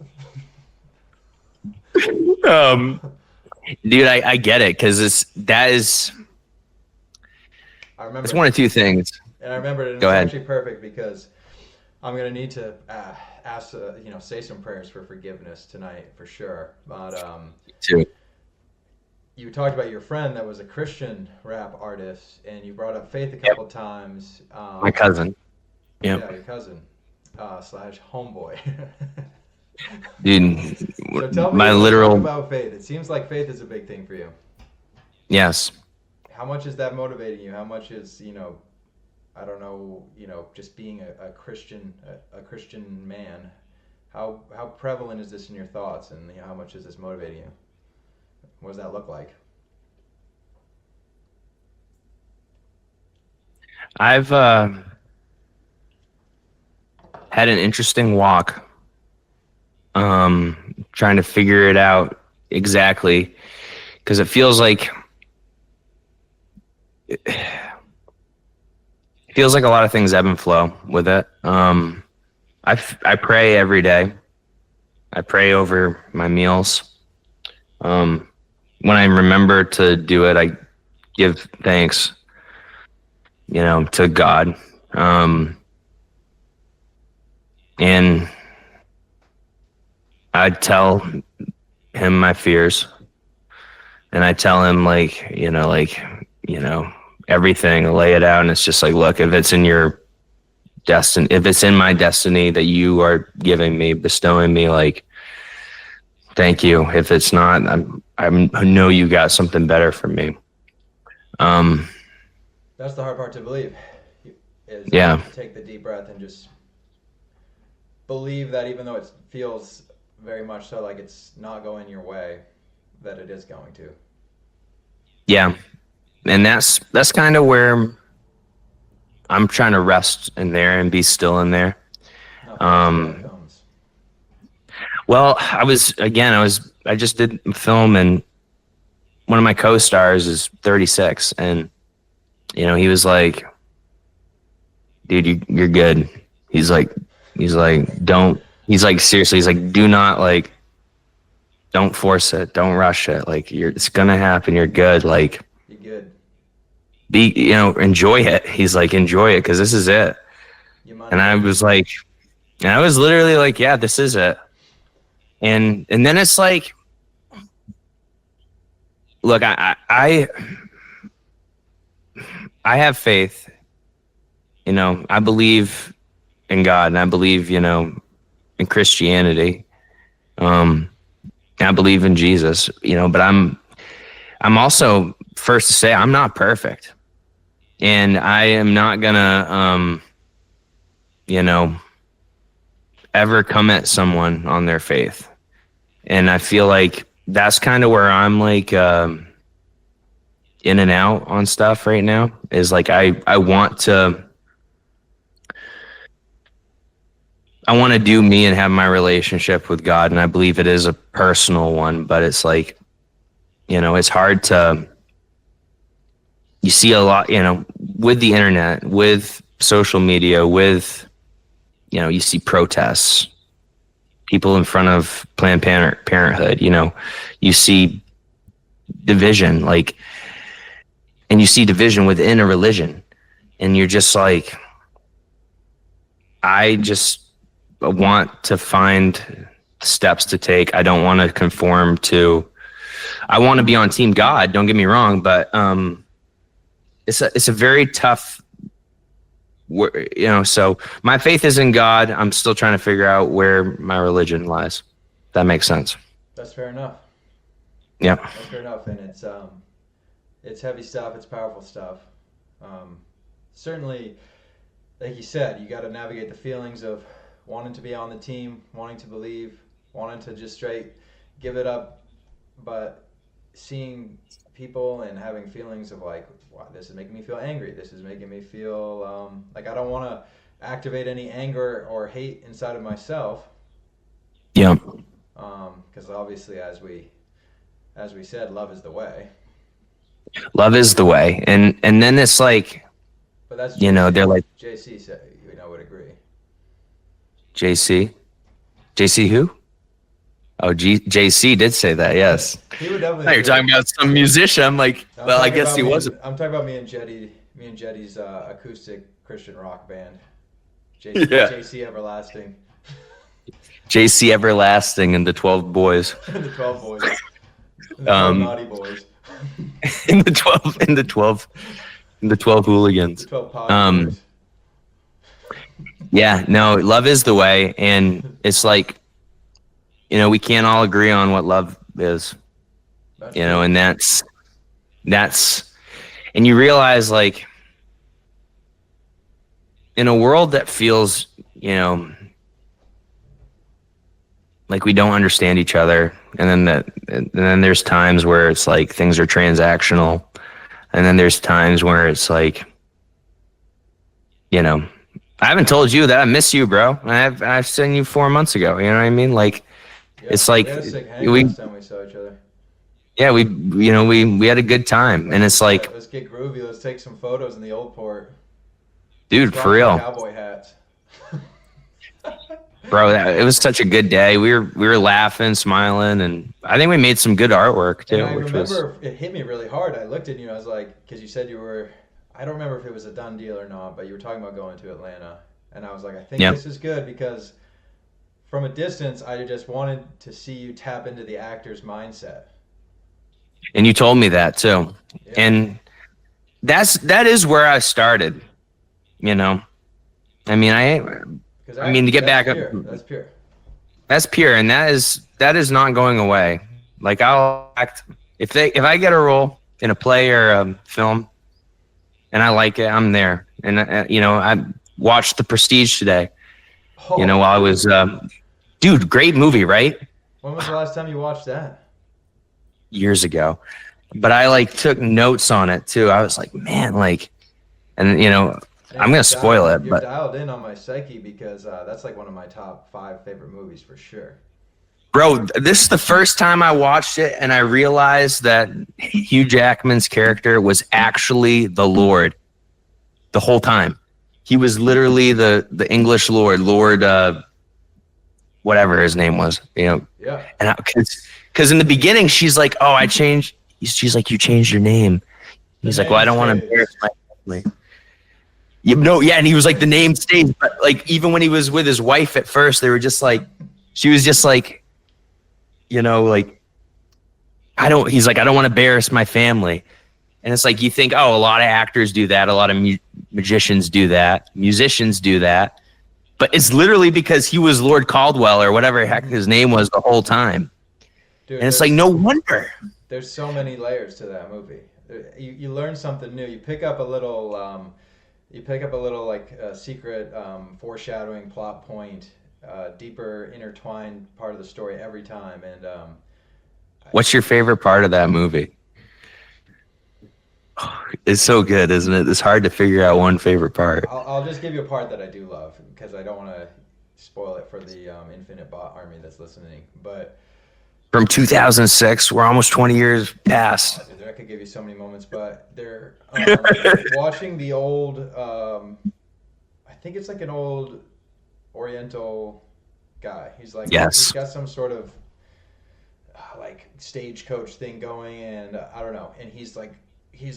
Dude, I get it because that is. I remember. It's one of two things. And I remember it. Go ahead. Actually perfect because I'm gonna need to ask, say some prayers for forgiveness tonight for sure. But too. You talked about your friend that was a Christian rap artist, and you brought up Faith a couple times. My cousin. Yeah, your cousin / homeboy. Dude, so tell me my literal about Faith. It seems like Faith is a big thing for you. Yes. How much is that motivating you? How much is I don't know, just being a Christian man. How prevalent is this in your thoughts, and how much is this motivating you? What does that look like? I've had an interesting walk. Trying to figure it out exactly, because it feels like a lot of things ebb and flow with it. I pray every day. I pray over my meals. When I remember to do it, I give thanks, to God. And I tell him my fears, and I tell him everything, lay it out. And it's just like, look, if it's in your destiny, if it's in my destiny that you are giving me, bestowing me, like, thank you. If it's not, I know you got something better for me. That's the hard part to believe. Is Yeah. to take the deep breath and just believe that even though it feels very much so like it's not going your way, that it is going to. Yeah. And that's kind of where I'm trying to rest in there and be still in there. Comes. Well, I just did a film, and one of my co-stars is 36, and he was like, dude, you're good. He's like, don't, he's like, seriously, he's like, do not, like, don't force it. Don't rush it. Like, it's going to happen. You're good. Like, you're good. Enjoy it. He's like, enjoy it, 'cause this is it. And I was like, literally like, yeah, this is it. And then it's like, look, I have faith. I believe in God, and I believe, in Christianity. I believe in Jesus, but I'm also first to say I'm not perfect, and I am not gonna, ever come at someone on their faith. And I feel like that's kind of where I'm like, in and out on stuff right now, is like, I want to do me and have my relationship with God. And I believe it is a personal one, but it's like, it's hard to, you see a lot, with the internet, with social media, with, you see protests, people in front of Planned Parenthood, you see division, like, and you see division within a religion, and you're just like, I just want to find steps to take. I don't want to conform to, I want to be on Team God, don't get me wrong, but it's a very tough, so my faith is in God. I'm still trying to figure out where my religion lies. That makes sense. That's fair enough. Yeah. That's fair enough, and it's heavy stuff. It's powerful stuff. Certainly, like you said, you got to navigate the feelings of wanting to be on the team, wanting to believe, wanting to just straight give it up, but seeing people and having feelings of like, wow, this is making me feel angry. This is making me feel like I don't want to activate any anger or hate inside of myself. Yeah. Because obviously, as we said, love is the way. Love is the way, and then it's like, but that's they're like, JC said, would agree. JC who? Oh, JC did say that. Yes. He would definitely. Now you're talking about some musician. I'm like, well, I guess he wasn't. I'm talking about me and Jetty's acoustic Christian rock band. JC Everlasting. JC Everlasting and the 12 Boys. The 12 Boys. The 12 naughty boys. in the 12 hooligans. The 12 boys. Yeah, no, love is the way, and it's like, we can't all agree on what love is. And that's, and you realize, like, in a world that feels, like we don't understand each other, and then there's times where it's like things are transactional, and then there's times where it's like, I haven't told you that I miss you, bro. I've seen you 4 months ago. You know what I mean? Like, yeah, it's like last time we saw each other. Yeah, we had a good time, and it's like, let's get groovy. Let's take some photos in the old port. Dude, for real. Cowboy hats. Bro, it was such a good day. We were laughing, smiling, and I think we made some good artwork too. And I remember it hit me really hard. I looked at you and I was like, because you said you were, I don't remember if it was a done deal or not, but you were talking about going to Atlanta. And I was like, I think yeah. this is good because from a distance, I just wanted to see you tap into the actor's mindset. And you told me that too. Yeah. And that is where I started. You know, I mean, to get back up, that's pure. That's pure, and that is not going away. Like I'll act if I get a role in a play or a film, and I like it, I'm there. And I watched The Prestige today. Oh, while I was, dude, great movie, right? When was the last time you watched that? Years ago, but I took notes on it too. I was like, man, and I'm gonna spoil it, you're but dialed in on my psyche because that's like one of my top 5 favorite movies for sure. Bro, this is the first time I watched it, and I realized that Hugh Jackman's character was actually the Lord the whole time. He was literally the English Lord, whatever his name was, Yeah. And because in the beginning she's like, "Oh, I changed." She's like, "You changed your name." He's like, "Well, I don't want to embarrass my family." And he was like, "The name stays." But even when he was with his wife at first, they were just like, she was just like, I don't. He's like, "I don't want to embarrass my family." And it's like, you think, oh, a lot of actors do that, a lot of magicians do that, musicians do that, but it's literally because he was Lord Caldwell or whatever heck his name was the whole time. Dude, and it's like, no wonder. There's so many layers to that movie. You learn something new. You pick up a little. Secret foreshadowing plot point, deeper intertwined part of the story every time. And what's your favorite part of that movie? It's so good, isn't it? It's hard to figure out one favorite part. I'll just give you a part that I do love because I don't want to spoil it for the Infinite Bot Army that's listening. But from 2006, we're almost 20 years past. I could give you so many moments, but they're watching the old. I think it's like an old Oriental guy. He's like, yes. He's got some sort of stagecoach thing going, and I don't know. And he's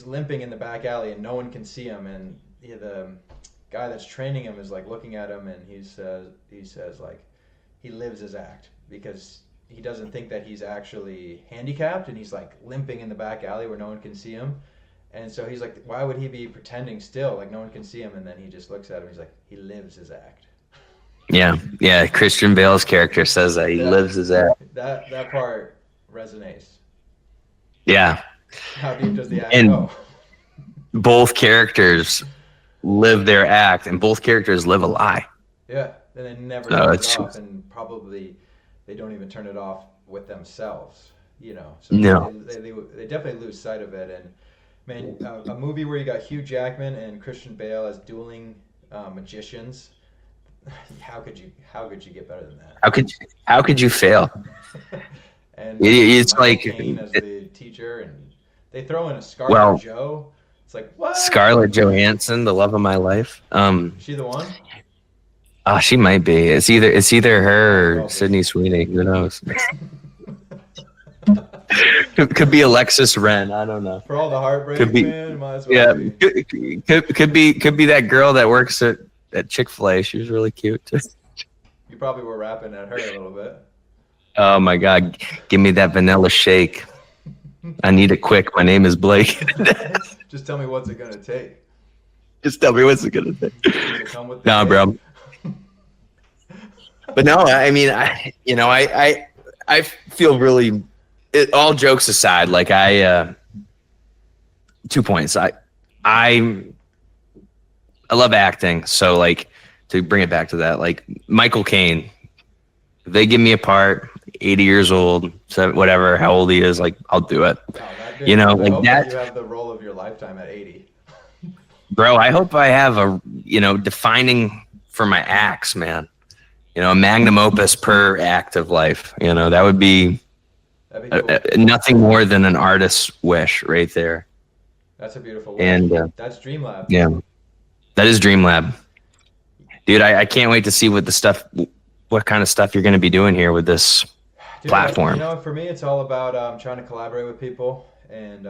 limping in the back alley, and no one can see him. And the guy that's training him is looking at him, and he says he lives his act because he doesn't think that he's actually handicapped, and he's limping in the back alley where no one can see him. And so he's like, why would he be pretending still? No one can see him. And then he just looks at him. He's like, he lives his act. Yeah. Christian Bale's character says that he lives his act. That part resonates. Yeah. How deep does the act go? Both characters live their act, and both characters live a lie. Yeah, and they never turn it off, and probably they don't even turn it off with themselves. So no. They definitely lose sight of it. And man, a movie where you got Hugh Jackman and Christian Bale as dueling magicians. How could you get better than that? How could you fail? And it's Michael Caine as the teacher, and they throw in a Scarlett Joe. It's like, what? Scarlett Johansson, the love of my life. Is she the one? She might be. It's either her or Sydney Sweeney. Who knows? could be Alexis Wren. I don't know. For all the heartbreak, man, might as well be. Could be that girl that works at Chick-fil-A. She was really cute too. You probably were rapping at her a little bit. Oh my God! Give me that vanilla shake. I need it quick. My name is Blake. Just tell me what's it gonna take. Just tell me what's it gonna take. Does it come with no, bro. But no, I mean, I feel really. All jokes aside, 2 points. I love acting, so to bring it back to that, Michael Caine. If they give me a part, 80 years old, whatever, how old he is, I'll do it. Oh, that you have the role of your lifetime at 80. Bro, I hope I have a defining for my acts, man. A magnum opus per act of life. That would be cool. Nothing more than an artist's wish right there. That's a beautiful wish. And that's Dreamlab. Yeah, that is Dreamlab. Dude, I can't wait to see what the stuff what kind of stuff you're going to be doing here with this Dude, platform. for me, it's all about trying to collaborate with people. And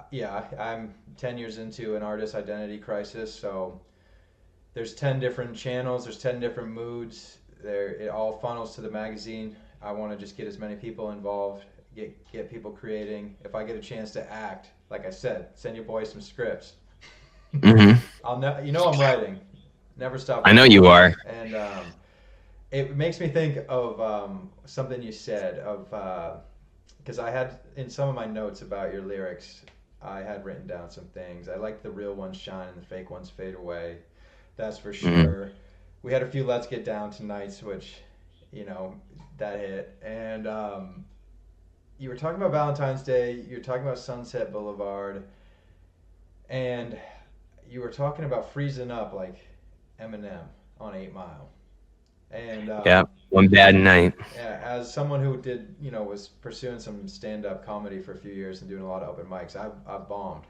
yeah, I'm 10 years into an artist identity crisis. So there's 10 different channels, there's 10 different moods. It all funnels to the magazine. I want to just get as many people involved, get people creating. If I get a chance to act, like I said, send your boy some scripts. Hmm. I'm writing. Never stop I know writing. you are. And it makes me think of something you said of because I had in some of my notes about your lyrics, I had written down some things. I like the real ones shine and the fake ones fade away. That's for Hmm. sure. We had a few Let's Get Down Tonights, which that hit. And you were talking about Valentine's Day. You were talking about Sunset Boulevard, and you were talking about freezing up like Eminem on 8 Mile. And Yeah, one bad night. yeah, as someone who did, was pursuing some stand-up comedy for a few years and doing a lot of open mics, I've bombed.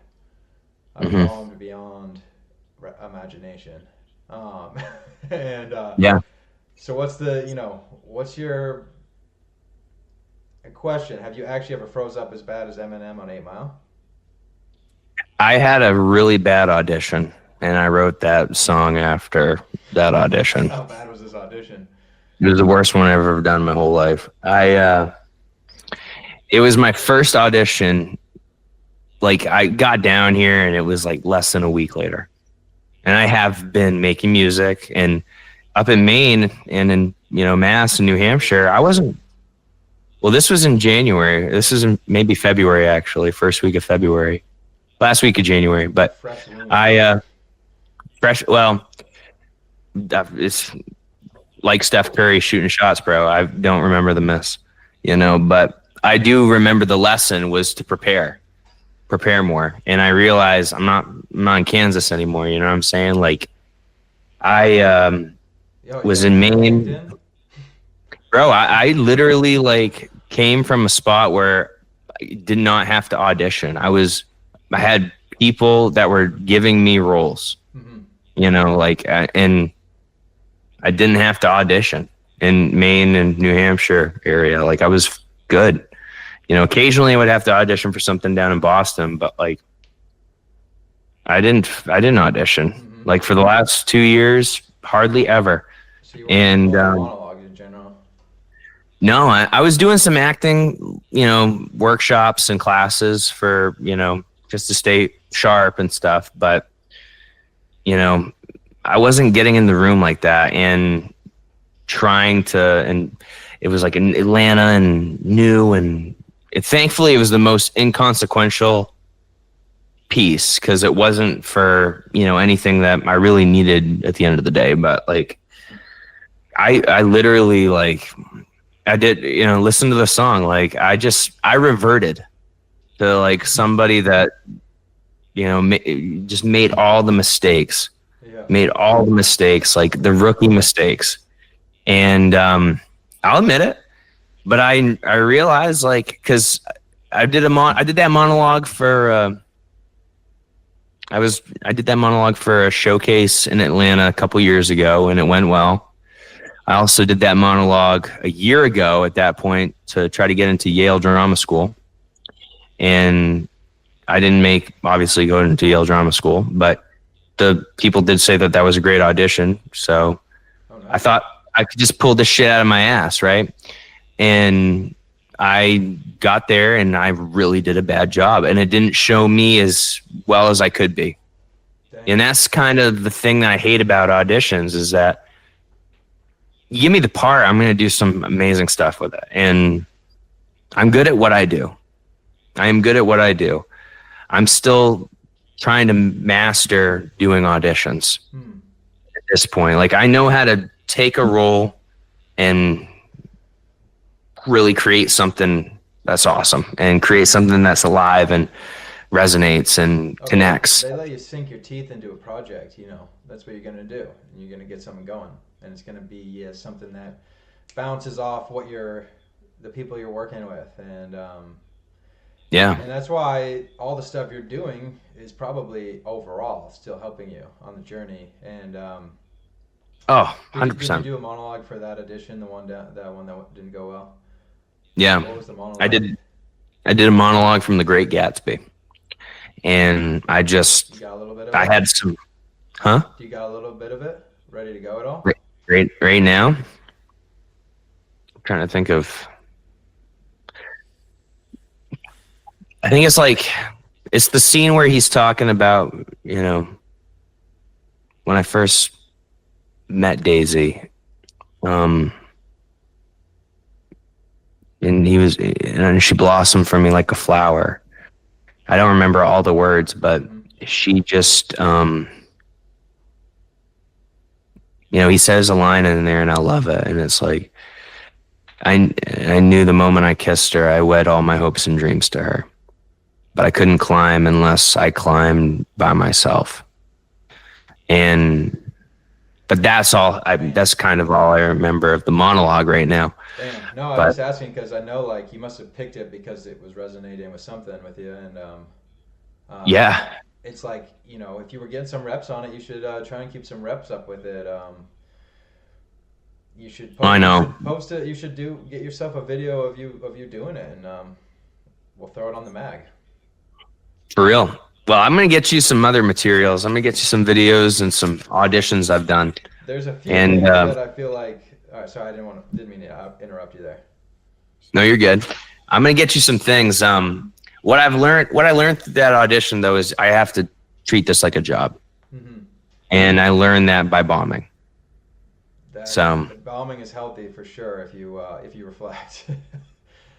I've Hmm. bombed beyond imagination. Um, and Yeah, so what's your question? Have you actually ever froze up as bad as Eminem on 8 Mile? I had a really bad audition, and I wrote that song after that audition. How bad was this audition? It was the worst one I've ever done in my whole life. It was my first audition. Like I got down here, and it was like less than a week later. And I have been making music, and up in Maine and in Mass and New Hampshire, I wasn't. Well, this was in January. This is in maybe February actually, first week of February, last week of January. But Fresh loon. I fresh. Well, it's like Steph Curry shooting shots, bro. I don't remember the miss, but I do remember the lesson was to prepare more. And I realized I'm not in Kansas anymore. You know what I'm saying? Like I Yo, was you in got Maine, LinkedIn? bro. I literally like came from a spot where I did not have to audition. I had people that were giving me roles, Mm-hmm. and I didn't have to audition in Maine and New Hampshire area. Like I was good. Occasionally I would have to audition for something down in Boston, but like I didn't audition. Mm-hmm. Like for the last 2 years, hardly ever. So you weren't doing a And lot of monologues in general. no, I was doing some acting, workshops and classes for, just to stay sharp and stuff. But, you know, I wasn't getting in the room like that and and it was like in Atlanta and new. And thankfully, it was the most inconsequential piece because it wasn't for, anything that I really needed at the end of the day. But like, I literally like, I did, listen to the song. Like I reverted to like somebody that, just Yeah. made all the mistakes, like the rookie mistakes. And, I'll admit it, but I realized like, cause I did that monologue for, I did that monologue for a showcase in Atlanta a couple years ago and it went well. I also did that monologue a year ago at that point to try to get into Yale Drama School. And I didn't obviously go into Yale Drama School, but the people did say that that was a great audition. So Oh, I nice. thought I could just pull this shit out of my ass, right? And I got there and I really did a bad job. And it didn't show me as well as I could be. Dang. And that's kind of the thing that I hate about auditions is that you give me the part, I'm going to do some amazing stuff with it. And I'm good at what I do. I am good at what I do. I'm still trying to master doing auditions Hmm. at this point. Like I know how to take a role and really create something that's awesome and create something that's alive and resonates and Oh, connects. they let you sink your teeth into a project, That's what you're going to do. And you're going to get something going. And it's going to be something that bounces off the people you're working with. Yeah. And that's why all the stuff you're doing is probably overall still helping you on the journey. And Oh, Did you 100%. do a monologue for that edition, that one that didn't go well? Yeah. What was the I monologue? did I did a monologue from The Great Gatsby. And You got a little bit of I it? had some, huh? Do you got a little bit of it ready to go at all? Right now, I'm trying to think of, I think it's the scene where he's talking about, when I first met Daisy, um, and she blossomed for me like a flower. I don't remember all the words, but Mm-hmm. she just, he says a line in there and I love it. And it's like, I knew the moment I kissed her, I wed all my hopes and dreams to her. But I couldn't climb unless I climbed by myself. And, but that's kind of all I remember of the monologue right now. Damn. No, I'm But just asking because I know like you must have picked it because it was resonating with something with you, and um, yeah, it's like if you were getting some reps on it, you should try and keep some reps up with it. You should I you know. should post it. You should get yourself a video of you doing it, and we'll throw it on the mag. For real. Well, I'm going to get you some other materials. I'm going to get you some videos and some auditions I've done. There's a few And, things that I feel like. All right, sorry, didn't mean to interrupt you there. no, you're good. I'm going to get you some things. What I learned through that audition though is I have to treat this like a job. Mm-hmm. And I learned that by bombing. That So, bombing is healthy for sure if you reflect.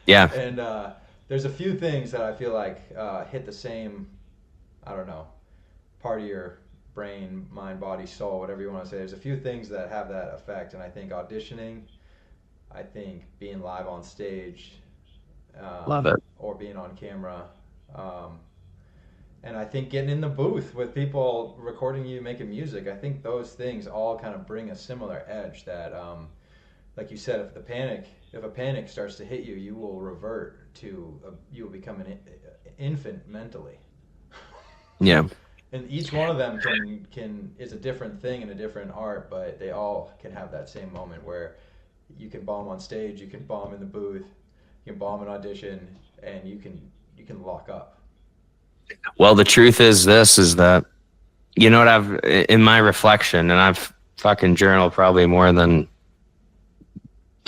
yeah. And there's a few things that I feel like hit the same, I don't know, part of your brain, mind, body, soul, whatever you want to say. There's a few things that have that effect, and I think auditioning, I think being live on stage, Love it. or being on camera, um, and I think getting in the booth with people recording you making music, I think those things all kind of bring a similar edge that, like you said, if a panic starts to hit you, you will revert to, you will become an infant mentally. Yeah. And each one of them can is a different thing and a different art, but they all can have that same moment where you can bomb on stage, you can bomb in the booth, you can bomb an audition, and you can lock up. Well, the truth is this is that, what in my reflection, and I've fucking journaled probably more than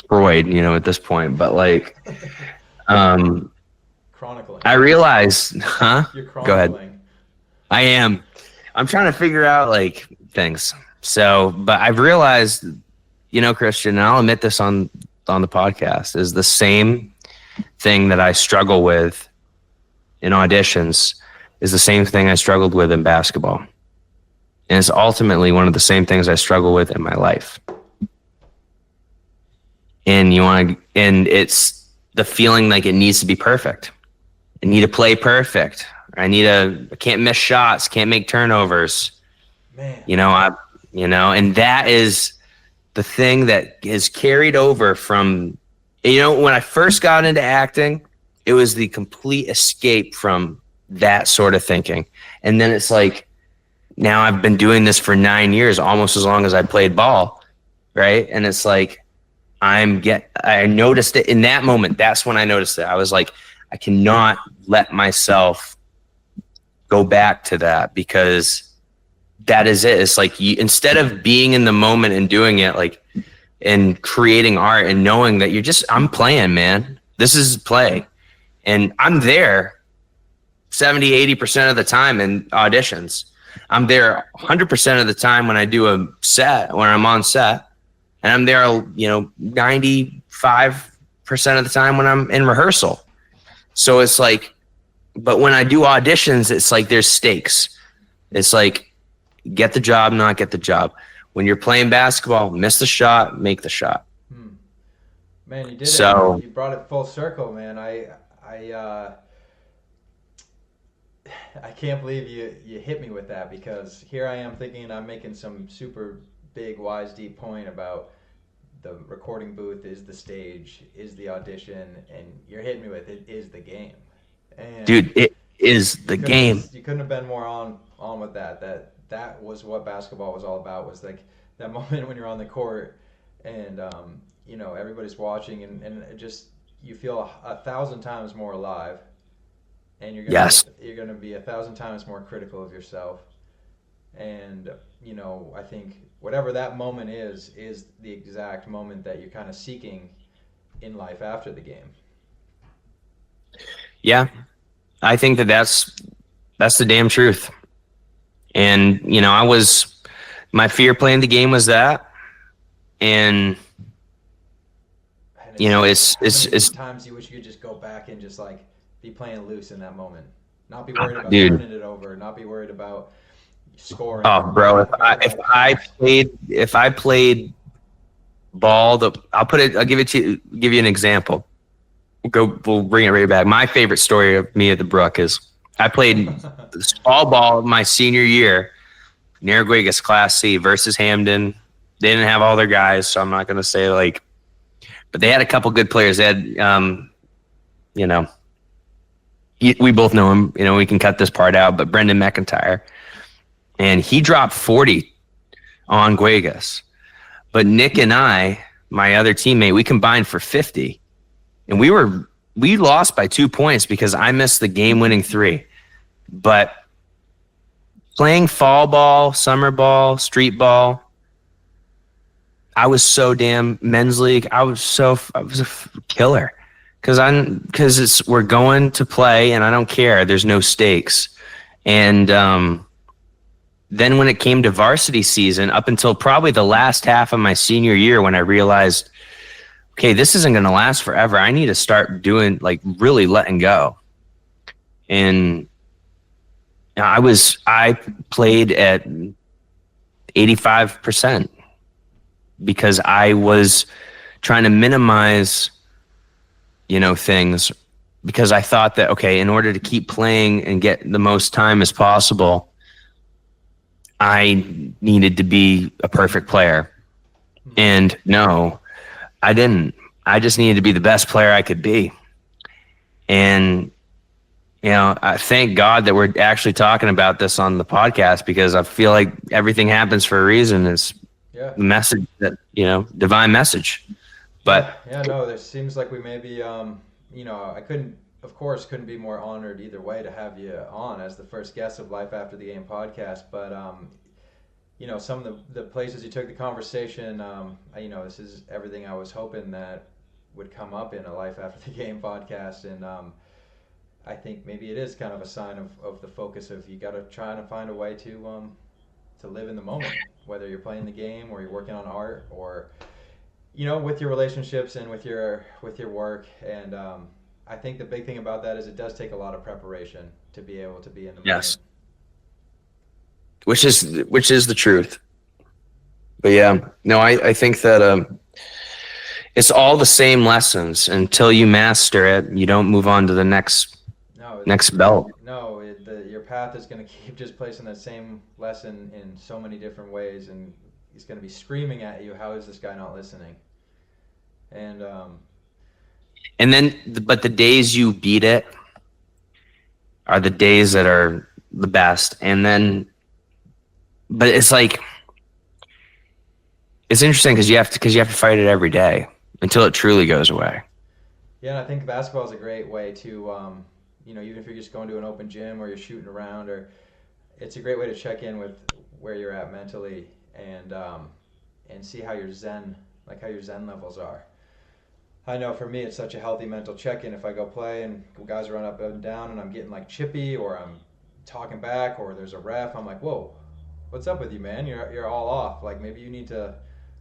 Freud, at this point, but like, um, Chronicling. I realized, huh? You're Go ahead. chronicling. I am. I'm trying to figure out like things. So, but I've realized, Christian, and I'll admit this on the podcast, is the same thing that I struggle with in auditions is the same thing I struggled with in basketball. And it's ultimately one of the same things I struggle with in my life. And it's the feeling like it needs to be perfect. I need to play perfect. I can't miss shots, can't make turnovers. Man. And that is the thing that is carried over from, when I first got into acting, it was the complete escape from that sort of thinking. And then it's like, now I've been doing this for 9 years, almost as long as I played ball. Right. And it's like, I noticed it in that moment. That's when I noticed it. I was like, I cannot let myself go back to that because that is it. It's like instead of being in the moment and doing it like and creating art and knowing that I'm playing, man. This is play. And I'm there 70-80% of the time in auditions. I'm there 100% of the time when I do a set, when I'm on set. And I'm there, 95% of the time when I'm in rehearsal. So it's like, but when I do auditions, it's like there's stakes. It's like, get the job, not get the job. When you're playing basketball, miss the shot, make the shot. Man, you did So, it. You brought it full circle, man. I can't believe you hit me with that because here I am thinking I'm making some super big, wise, deep point about the recording booth is the stage, is the audition, and you're hitting me with it is the game. And dude, it is the game. You couldn't have been more on with that. That was what basketball was all about. Was like that moment when you're on the court and everybody's watching and it just you feel a thousand times more alive, and Yes. you're gonna be a thousand times more critical of yourself. And I think whatever that moment is the exact moment that you're kind of seeking in life after the game. Yeah. I think that's the damn truth. And my fear playing the game was that, and And it's times you wish you could just go back and just like be playing loose in that moment, not be worried about dude. turning it over, not be worried about scoring. Oh, bro, if I making if right I pass. played if I played ball, I'll give it to you, give you an example. We'll bring it right back. My favorite story of me at the Brook is I played small ball my senior year, Narraguagas Class C versus Hamden. They didn't have all their guys, so I'm not going to say but they had a couple good players. They had, we both know him. We can cut this part out, but Brendan McIntyre, and he dropped 40 on Guegas. But Nick and I, my other teammate, we combined for 50, and we lost by 2 points because I missed the game-winning three. But playing fall ball, summer ball, street ball, I was so damn men's league. I was a killer because we're going to play and I don't care. There's no stakes. And then when it came to varsity season, up until probably the last half of my senior year, when I realized, okay, this isn't going to last forever. I need to start doing really letting go. And I played at 85%. Because I was trying to minimize, things, because I thought that, okay, in order to keep playing and get the most time as possible, I needed to be a perfect player. And no, I didn't. I just needed to be the best player I could be. And, I thank God that we're actually talking about this on the podcast, because I feel like everything happens for a reason. It's the message that, divine message. But no, there seems like we may be, I couldn't be more honored either way to have you on as the first guest of Life After the Game podcast. But, some of the places you took the conversation, this is everything I was hoping that would come up in a Life After the Game podcast. And I think maybe it is kind of a sign of the focus of you got to try to find a way to live in the moment, whether you're playing the game or you're working on art or with your relationships and with your work. And I think the big thing about that is it does take a lot of preparation to be able to be in the yes, moment. which is the truth. But yeah, no, I think that it's all the same lessons. Until you master it, you don't move on to the next belt. No, your path is going to keep just placing that same lesson in so many different ways, and he's going to be screaming at you, how is this guy not listening? And then, but the days you beat it are the days that are the best. And then, but it's it's interesting because you have to fight it every day until it truly goes away. Yeah, and I think basketball is a great way to, even if you're just going to an open gym or you're shooting around, or it's a great way to check in with where you're at mentally and see how your zen levels are. I know for me it's such a healthy mental check-in if I go play and guys run up and down and I'm getting chippy or I'm talking back or there's a ref. I'm like, whoa, what's up with you, man? You're all off. Maybe you need to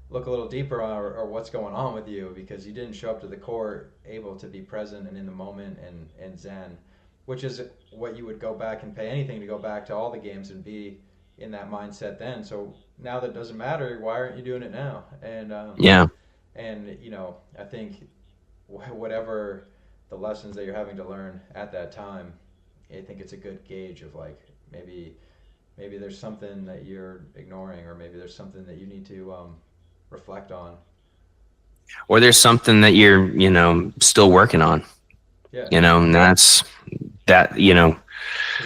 look a little deeper on or what's going on with you, because you didn't show up to the court able to be present and in the moment and zen, which is what you would go back and pay anything to go back to all the games and be in that mindset then. So now that doesn't matter, why aren't you doing it now? And yeah. And I think whatever the lessons that you're having to learn at that time, I think it's a good gauge of maybe there's something that you're ignoring, or maybe there's something that you need to reflect on, or there's something that you're still working on. Yeah. And that's that. Because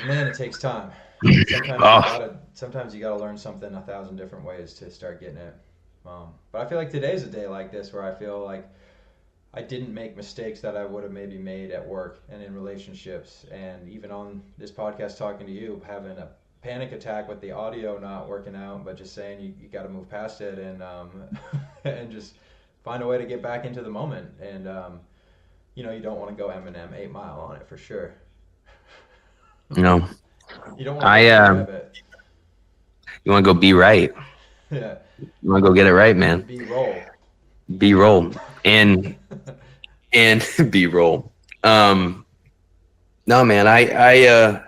man, it takes time. Sometimes sometimes you got to learn something 1,000 different ways to start getting it. But I feel like today's a day like this where I feel like I didn't make mistakes that I would have maybe made at work and in relationships, and even on this podcast talking to you, having a panic attack with the audio not working out, but just saying you got to move past it and and just find a way to get back into the moment. And you don't want to go Eminem 8 Mile on it for sure. No. You don't want to grab it. You want to go B-Wright. Yeah. You want to go get it right, man. B-roll. And B-roll. No, man, I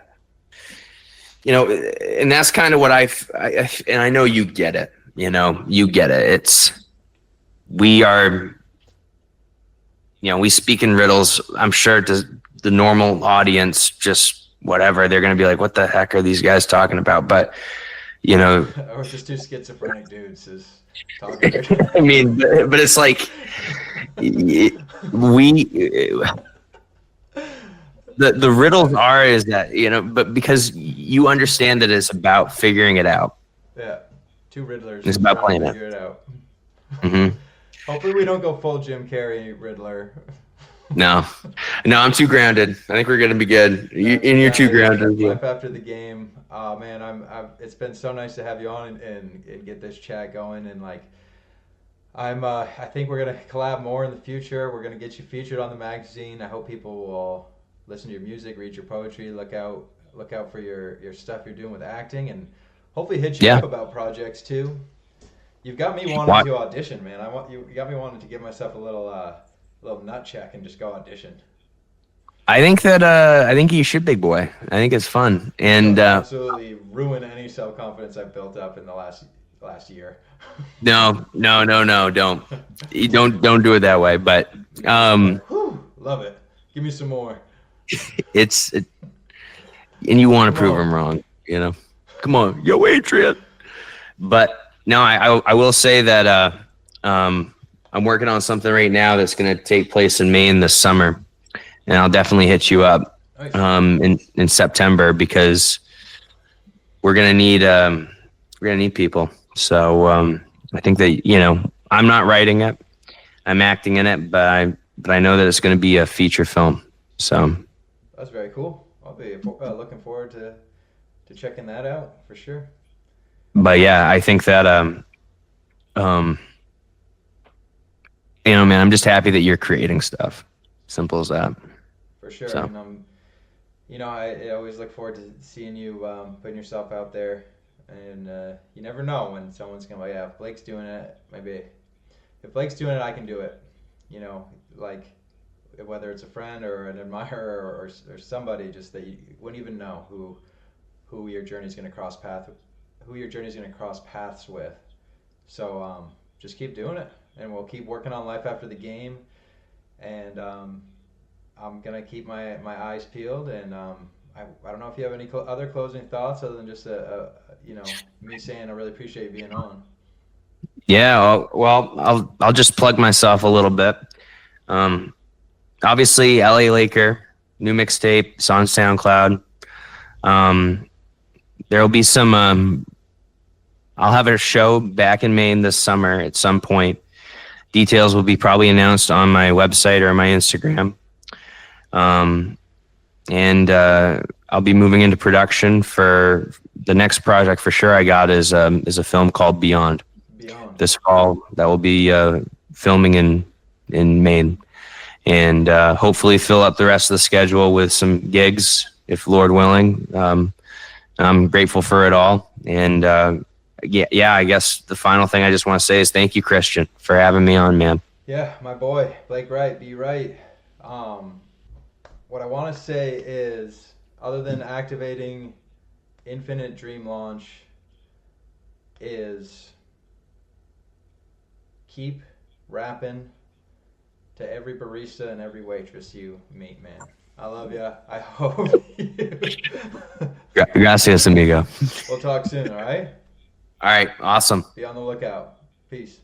and that's kind of what and I know you get it. You get it. We are, we speak in riddles. I'm sure to the normal audience, just whatever, they're going to be like, what the heck are these guys talking about? But, Or just two schizophrenic dudes is talking. I mean, but it's like, the riddles is that, but because you understand that it's about figuring it out. Yeah. Two Riddlers. It's about playing figure it out. Mm-hmm. Hopefully we don't go full Jim Carrey Riddler. No, I'm too grounded. I think we're gonna be good. You're too grounded. Life after the game. Man, it's been so nice to have you on and get this chat going. And I think we're gonna collab more in the future. We're gonna get you featured on the magazine. I hope people will listen to your music, read your poetry, look out for your stuff you're doing with acting, and hopefully hit you up about projects too. You've got me wanting to audition, man. You got me wanting to give myself a little nut check and just go audition. I think you should, big boy. I think it's fun, and absolutely ruin any self-confidence I've built up in the last year. No, don't do it that way. But love it. Give me some more. And you want to prove them wrong, Come on, yo, Adrian. But no, I will say that I'm working on something right now that's going to take place in Maine this summer, and I'll definitely hit you up in September because we're gonna need people. So I think that I'm not writing it, I'm acting in it, but I know that it's going to be a feature film. So that's very cool. I'll be looking forward to checking that out for sure. But yeah, I think that man, I'm just happy that you're creating stuff. Simple as that. For sure. So. And I always look forward to seeing you putting yourself out there. And you never know when someone's gonna be like, yeah, if Blake's doing it, maybe if Blake's doing it, I can do it. Whether it's a friend or an admirer or somebody just that you wouldn't even know who your journey's gonna cross paths with. So just keep doing it, and we'll keep working on life after the game. And I'm gonna keep my eyes peeled. And I don't know if you have any other closing thoughts other than just me saying I really appreciate you being on. Yeah, well, I'll just plug myself a little bit. Obviously, LA Laker, new mixtape, it's on SoundCloud. There will be some. I'll have a show back in Maine this summer at some point. Details will be probably announced on my website or my Instagram. And I'll be moving into production for the next project for sure. I got is a film called Beyond. This fall that will be filming in Maine, and hopefully fill up the rest of the schedule with some gigs if Lord willing. I'm grateful for it all, and I guess the final thing I just want to say is thank you, Christian, for having me on, man. Yeah, my boy, Blake Wright, B-Wright. What I want to say is, other than activating Infinite Dream Launch, is keep rapping to every barista and every waitress you meet, man. I love ya. I hope you... Gracias, amigo. We'll talk soon, all right? All right, awesome. Be on the lookout. Peace.